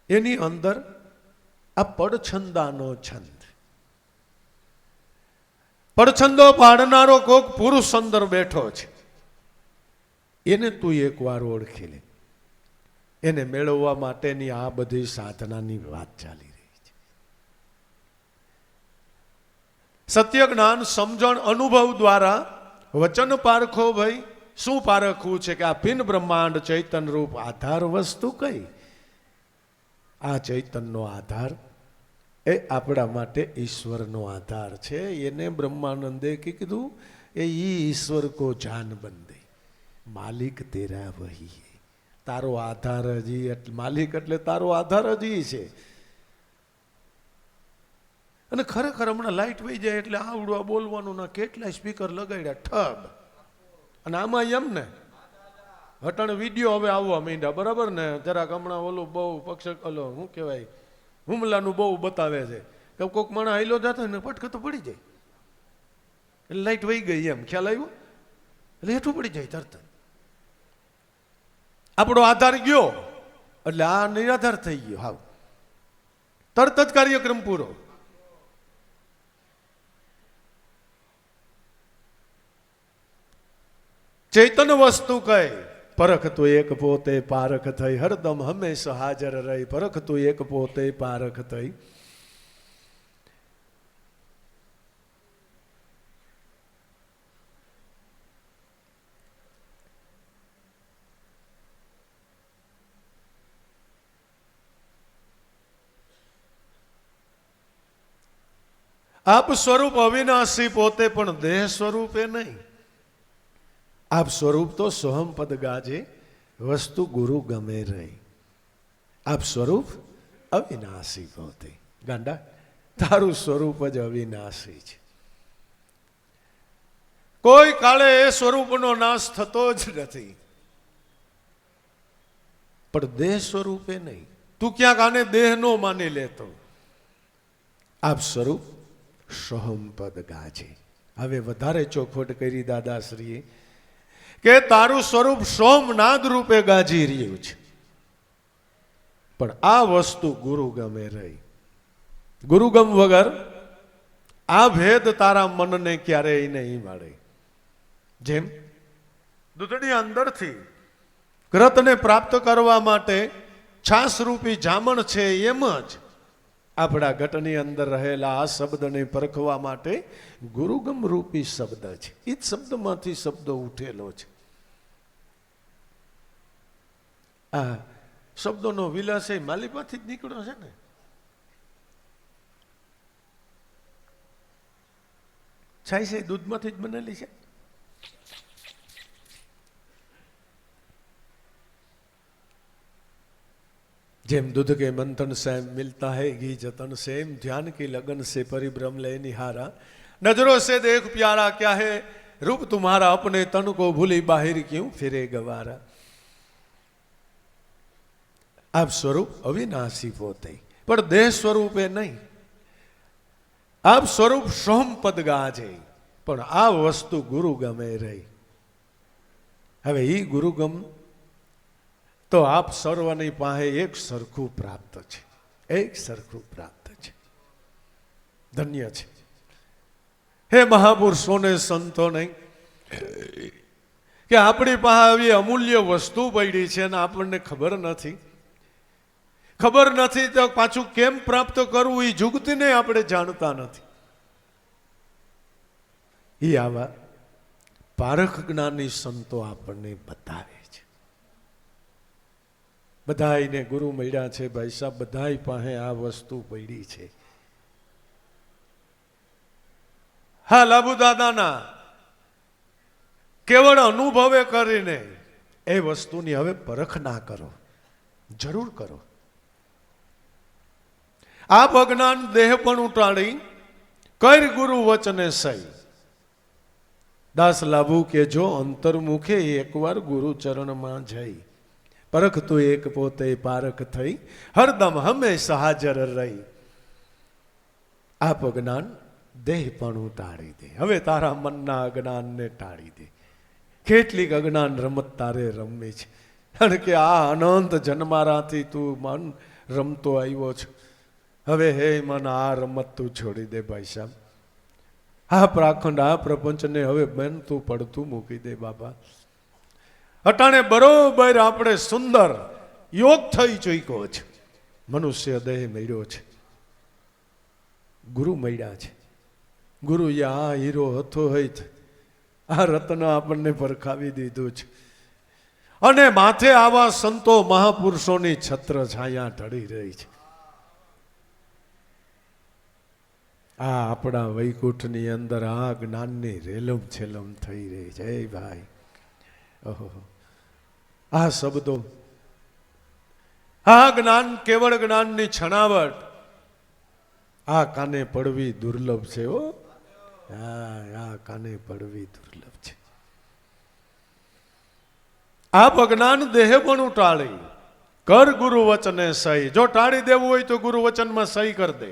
એની અંદર આ પડછંદાનો છંદ. પડછંદો પાડનારો કોક પુરુષ અંદર બેઠો છે, એને તું એકવાર ઓળખી લે. એને મેળવવા માટેની આ બધી સાધનાની વાત ચાલી રહી છે. સત્ય જ્ઞાન સમજણ અનુભવ દ્વારા વચન પારખો. ભાઈ શું પારખવું છે કે આ પિન બ્રહ્માંડ ચૈતન રૂપ આધાર વસ્તુ કઈ? આ ચૈતનનો આધાર એ આપણા માટે ઈશ્વરનો આધાર છે. એને બ્રહ્માનંદે કીધું એ ઈશ્વર કો જાન બંદે માલિક તેરા વહી. તારો આધાર હજી માલિક એટલે તારો આધાર હજી છે. અને ખરેખર હમણાં લાઈટ વહી જાય એટલે આવડું આ બોલવાનું ના કેટલા સ્પીકર લગાડ્યા ઠબ. અને આમાં એમ ને હટાણ વિડીયો હવે આવવા માંડ્યા, બરાબર ને? જરાક હમણાં ઓલું બહુ પક્ષ ઓલો શું કહેવાય હુમલાનું બહુ બતાવે છે કે કોઈક માણસ હાઈલો જતા ને પટકે તો પડી જાય એટલે લાઈટ વહી ગઈ એમ ખ્યાલ આવ્યો એટલે હેઠું પડી જાય તરત. આપણો આધાર ગયો એટલે આ નિરાધાર થઈ ગયો. હાવ તરત જ કાર્યક્રમ પૂરો. ચૈતન વસ્તુ કઈ? પરખ તું એક પોતે પારખ થઈ, હરદમ હંમેશા હાજર રહી. પરખ તું એક પોતે પારખ થઈ. આપ સ્વરૂપ અવિનાશી પોતે પણ દેહ સ્વરૂપે નહીં. આપ સ્વરૂપ તો સોહમ પદ ગાજે વસ્તુ ગુરુ ગમે રહી. આપ સ્વરૂપ અવિનાશી પોતે. ગાંડા તારું સ્વરૂપ જ અવિનાશી છે. કોઈ કાળે એ સ્વરૂપનો નાશ થતો જ નથી. પણ દેહ સ્વરૂપે નહીં. તું ક્યાંક આને દેહ નો માની લેતો. આપ સ્વરૂપ સોહમ પદ ગાજે. હવે વધારે ચોખવટ કરી દાદાશ્રીએ કે તારું સ્વરૂપ સોમનાદ રૂપે ગાજી રહ્યું છે. પણ આ વસ્તુ ગુરુ ગમે રહી. ગુરુગમ વગર આ ભેદ તારા મનને ક્યારેય નહીં મળે. જેમ દૂધની અંદરથી ઘૃતને પ્રાપ્ત કરવા માટે છાસ રૂપી જામણ છે, એમ જ આપણા ઘટની અંદર રહેલા આ શબ્દને પરખવા માટે ગુરુગમ રૂપી શબ્દ છે. એ જ શબ્દમાંથી શબ્દ ઉઠેલો છે. આ શબ્દોનો વિલાસ એ માલિકમાંથી જ નીકળ્યો છે ને. છાય છે દૂધમાંથી જ બનેલી છે. જેમ दूध के मंथन से मिलता है घी जतन से, ध्यान की लगन से परिभ्रम ले निहारा, नजरों से देख प्यारा क्या है रूप तुम्हारा, अपने तन को भूली बाहर क्यों फिरे गवारा. आप स्वरूप अविनाशी पोते पर देह स्वरूपे नहीं. आप स्वरूप सोम पद गाजे પણ આ વસ્તુ ગુરુ ગમે રહી. હવે એ ગુરુગમ તો આપ સર્વની પાસે એક સરખું પ્રાપ્ત છે. એક સરખું પ્રાપ્ત છે. ધન્ય છે. હે મહાપુરુષોને સંતોને કે આપણી પાસે આવી અમૂલ્ય વસ્તુ પડી છે ને આપણને ખબર નથી. ખબર નથી તો પાછું કેમ પ્રાપ્ત કરવું એ જુગતીને આપણે જાણતા નથી. એ આવા પારખ જ્ઞાની સંતો આપણને બતાવે છે. બધાઈને ગુરુ મળ્યા છે ભાઈ સાહેબ, બધાય પાસે આ વસ્તુ પડી છે. હા લાભુ દાદાના કેવળ અનુભવે કરીને એ વસ્તુની હવે પરખ ના કરો, જરૂર કરો. આપ અજ્ઞાન દેહ પણ ઉટાડી કર ગુરુ વચને સહી. દાસ લાભુ કે જો અંતર્મુખે એકવાર ગુરુ ચરણમાં જઈ, પરખ તું એક પોતે પારખ થઈ, હરદમ હંમેશા હાજર રહી. આપ અજ્ઞાન દેહ પણ ઉટાડી દે, હવે તારા મનના અજ્ઞાનને ટાળી દે. કેટલીક અજ્ઞાન રમત તારે રમવી છે, કારણ કે આ અનંત જન્મારાથી તું મન રમતો આવ્યો છે. હવે હે મન આ રમત તું છોડી દે ભાઈ સાહેબ. આ પ્રાખંડ આ પ્રપંચને હવે બેન તું પડતું મૂકી દે બાબા. અટાણે બરોબર આપણે સુંદર યોગ થઈ ચૂક્યો છે. મનુષ્ય દેહ મળ્યો છે, ગુરુ મળ્યા છે. ગુરુ આ હીરો હતો હોય, આ રત્ન આપણને પરખાવી દીધું છે. અને માથે આવા સંતો મહાપુરુષોની છત્ર છાયા ઢળી રહી છે. આ આપણા વૈકુંઠની અંદર આ જ્ઞાનની રેલમ છેલમ થઈ રહી છે ભાઈ. ઓહો, આ શબ્દો, આ જ્ઞાન કેવળ જ્ઞાનની છણાવટ આ કાને પડવી દુર્લભ છે. ઓ આ કાને પડવી દુર્લભ છે. આપ અજ્ઞાન દેહ પણ ટાળી કર ગુરુ વચને સહી. જો ટાળી દેવું હોય તો ગુરુ વચનમાં સહી કર દે.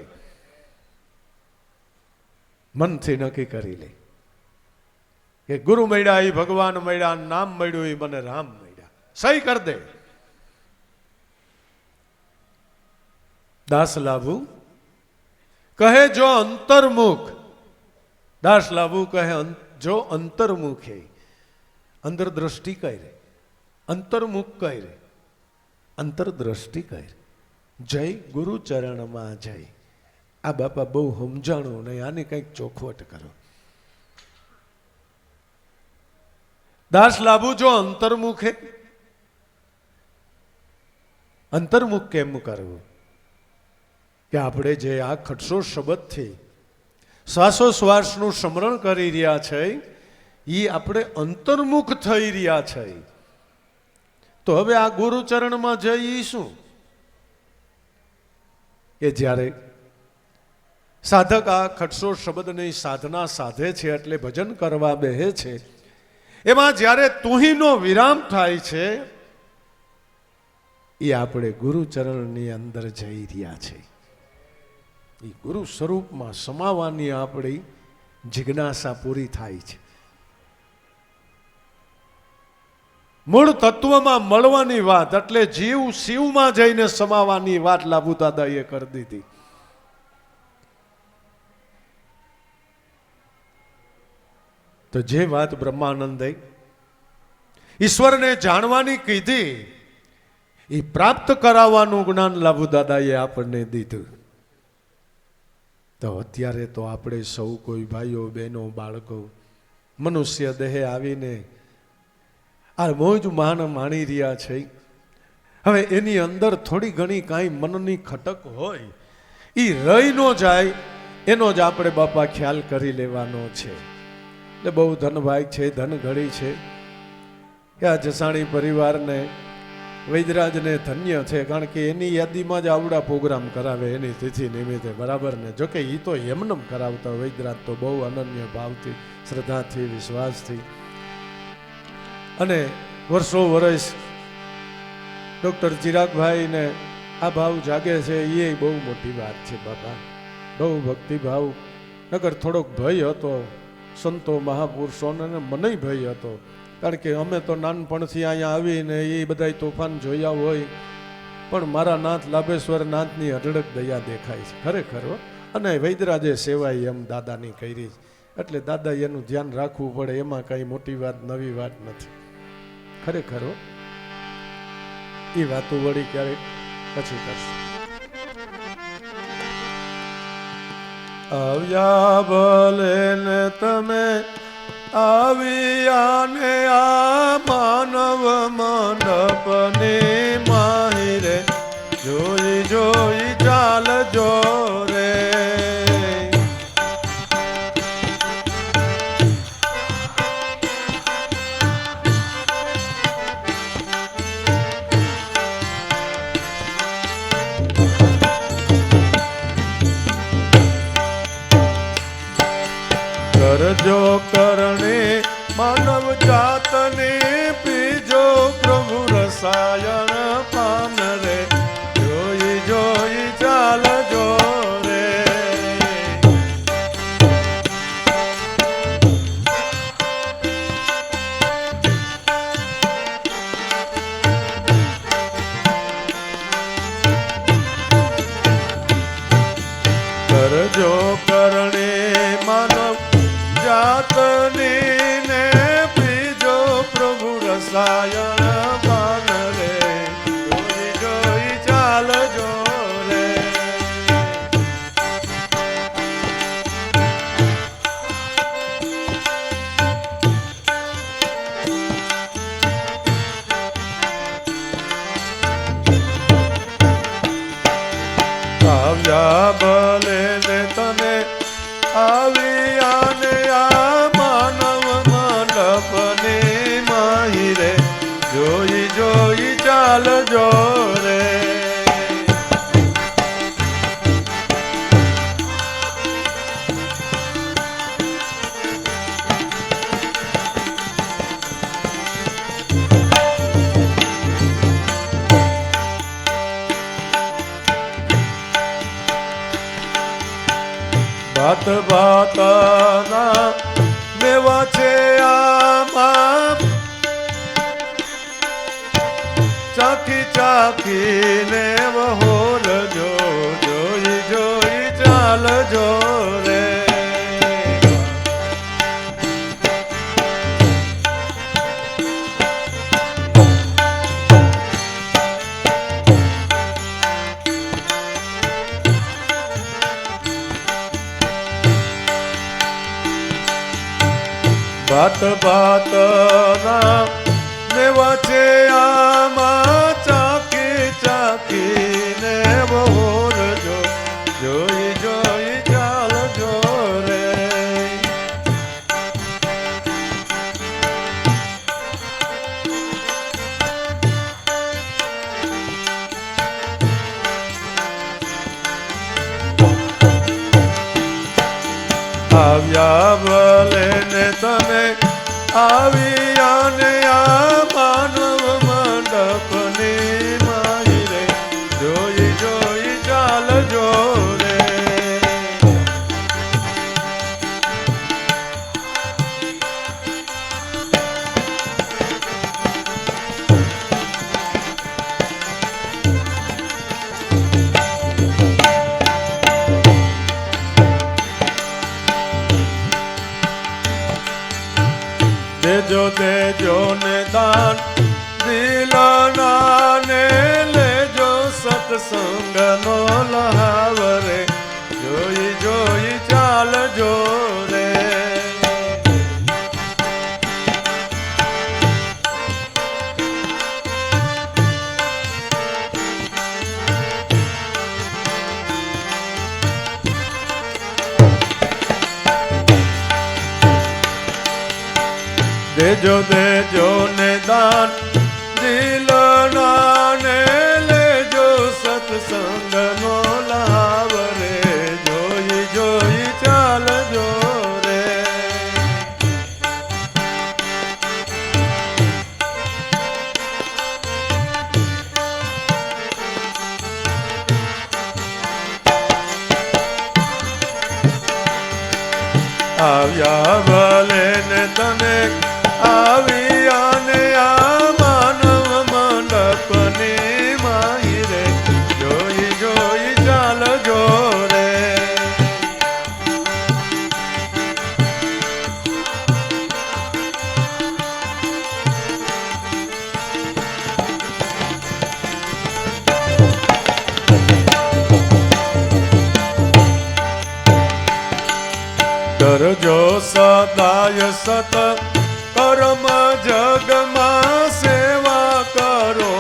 મનથી નક્કી કરી લે કે ગુરુ મળ્યા એ ભગવાન મળ્યા, નામ મળ્યું એ મને રામ મળ્યા, સહી કર દે. દાસ લાભુ કહે જો અંતર્મુખ, દાસ લાભુ કહે જો અંતર્મુખે, અંતર દ્રષ્ટિ કઈ રે, અંતર્મુખ કઈ રે, અંતરદ્રષ્ટિ કઈ રે. જય ગુરુ ચરણમાં જય. આ બાપા બહુ સમજાણું નહીં, આની કંઈક ચોખવટ કરો. દાસ લાભુ જો અંતર્મુખે, અંતર્મુખ કેમ કરવું? કે આપણે જે આ ખટસો શબ્દથી શ્વાસોશ્વાસનું સ્મરણ કરી રહ્યા છે એ આપણે અંતર્મુખ થઈ રહ્યા છે. તો હવે આ ગુરુચરણમાં જઈ શું? કે જ્યારે સાધક આ ખટસો શબ્દની સાધના સાધે છે એટલે ભજન કરવા બેહે છે, એમાં જ્યારે તુહીનો વિરામ થાય છે એ આપણે ગુરુચરણની અંદર જઈ રહ્યા છે. એ ગુરુ સ્વરૂપમાં સમાવાની આપણી જિજ્ઞાસા પૂરી થાય છે. મૂળ તત્વમાં મળવાની વાત એટલે જીવ શિવમાં જઈને સમાવાની વાત લાભુ દાદાએ કરી દીધી. તો જે વાત બ્રહ્માનંદે ઈશ્વરને જાણવાની કીધી એ પ્રાપ્ત કરાવવાનું જ્ઞાન લાભુ દાદાએ આપણને દીધું. તો અત્યારે તો આપણે સૌ કોઈ ભાઈઓ બહેનો બાળકો મનુષ્ય દેહે આવીને આ મોજ માન માણી રહ્યા છે. હવે એની અંદર થોડી ઘણી કાંઈ મનની ખટક હોય એ રહી ન જાય એનો જ આપણે બાપા ખ્યાલ કરી લેવાનો છે. એટલે બહુ ધનભાગ છે, ધન ઘડી છે કે આ જસાણી પરિવારને વૈદરાજને ધન્ય છે, કારણ કે એની યાદીમાં જ આવડા પ્રોગ્રામ કરાવે એની તિથિ નિમિત્તે, બરાબર ને? જોકે એ તો એમનેમ કરાવતા, વૈદરાજ તો બહુ અનન્ય ભાવથી, શ્રદ્ધાથી, વિશ્વાસથી, અને વર્ષો વર્ષ ડૉક્ટર ચિરાગભાઈને આ ભાવ જાગે છે એ બહુ મોટી વાત છે બાપા. બહુ ભક્તિભાવ, નગર થોડોક ભય હતો સંતો મહાપુરુષોને, મને ભય હતો, કારણ કે અમે તો નાનપણથી અહીંયા આવીને એ બધા તોફાન જોયા હોય, પણ મારા નાથ લાભેશ્વર નાથની અઢળક દયા દેખાય છે ખરેખર. અને વૈદરાજે સેવા એમ દાદાની કરી, એટલે દાદા એનું ધ્યાન રાખવું પડે, એમાં કાંઈ મોટી વાત નવી વાત નથી ખરેખર. એ વાતો વળી ક્યારેક પછી કરશું. આવ્યા ભલે ને તમે આવ્યા ને આ માનવ મંડપની માહિરે, જોઈ જોઈ ચાલજો રે. કરજો કરણે માનવ જાતને પીજો પ્રભુ રસાયણ પાન રે જોઈ જોઈ ચાલજો રે કરજો કરણે માનવ જાતને ને પીજો પ્રભુ રસાયણ પાન રે જોઈ જોઈ ચાલજો રે આવ્યા ભલે ને તને આવ્યા ને આ માનવ મંડપને માહી રે જોઈ જોઈ ચાલજો રે ભાત ભાતના મેવા છે આમાં ચાખી ચાખીને વહોરજો જોઈ જોઈ ચાલજો રે ભાત ભાતના મેવા છે આમાં ચાખી ચાખીને વહોરજો જોઈ જોઈ ચાલજો રે આવ્યા ભલે ને તને આવ્યા ને આ માનવ મંડપની માહી રે જોઈ જોઈ ચાલજો રે દેજો દેજો ને દાન દિલના ને લેજો સત્સંગનો લહાવ રે જોઈ જોઈ ચાલજો રે દેજો દેજો ને દાન દિલના ને લેજો સત્સંગનો લાવ રે જોઈ જોઈ ચાલજો રે આવ્યા ભલે ને તને આવ્યા ને આ માનવ મંડપની માહી રે જોઈ જોઈ ચાલજો રે કરજો સદાય સત કર્મ જગમાં સેવા કરો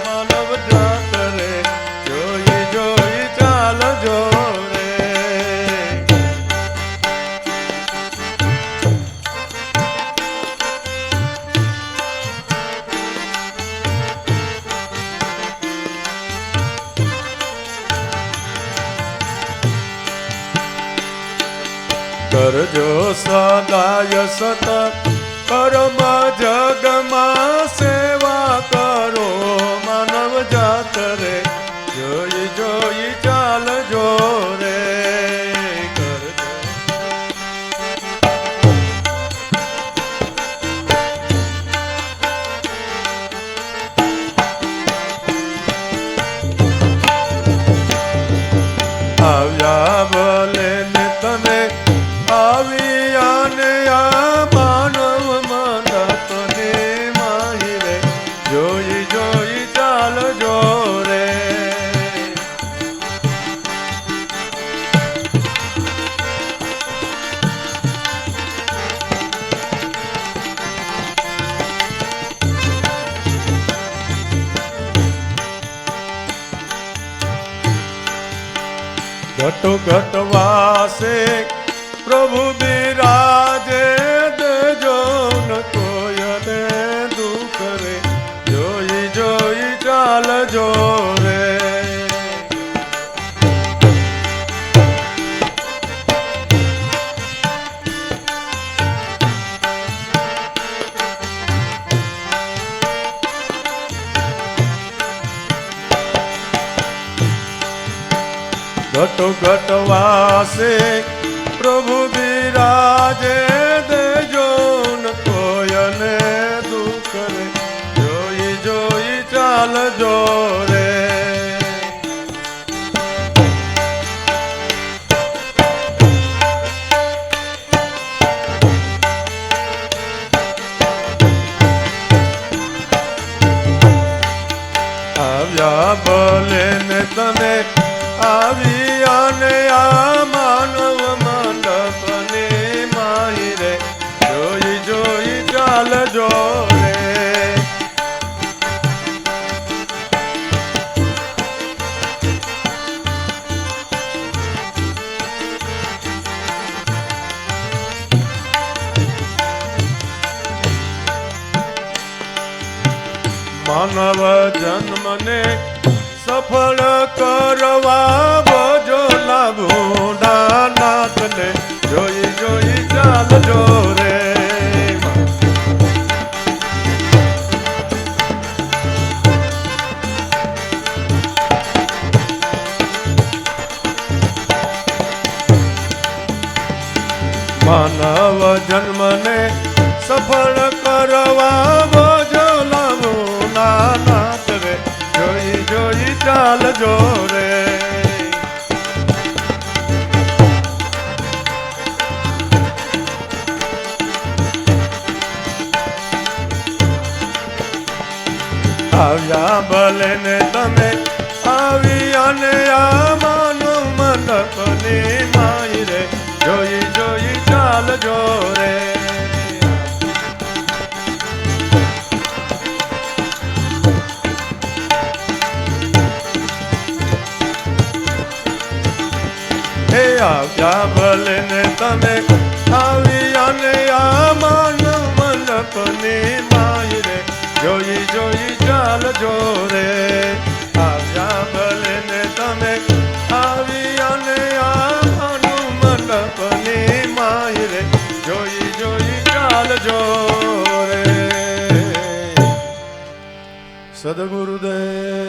માનવ જાત રે જોઈ જોઈ ચાલજો રે કરજો સદાય સત કર્મ જગમાં સેવા કરો માનવ જાત રે જોઈ જોઈ ચાલજો રે આવ્યા ભલે ને તમે આવ્યા ને આ માનવ મંડપને માહી રે જોઈ જોઈ ચાલજો રે ઘટો ઘટ વાસે પ્રભુ બિરાજે દેજો ન કોયને દુઃખ રે જોઈ જોઈ ચાલજો રે ઘટો ઘટ વાસે પ્રભુ બિરાજે દેજો ન કોયને દુઃખ રે જોઈ જોઈ ચાલજો રે આવ્યા ભલે ને તમે આવ્યા ને આ માનવ મંડપને માહી રે જોઈ જોઈ ચાલજો રે માનવ જન્મને સફળ કરવા ભજો લાભો નાથને જોઈ જોઈ ચાલજો રે માનવ જન્મને સફળ કરવા ભજો લાભો નાથ રે જોઈ જોઈ ચાલજો રે આવ્યા ભલે ને તમે આવ્યા ને આ માનો મંડપની માઈ રે જોઈ જોઈ ચાલજો રે હે આવ્યા ભલે ને તમે આવ્યા ને આ માનવ મંડપની માઈ રે જોઈ જોઈ ચાલજો રે આવ્યા ભલે ને તમે આવ્યા ને આ માનવ મંડપની માઈ રે જોઈ જોઈ ચાલજો રે સદગુરુદેવને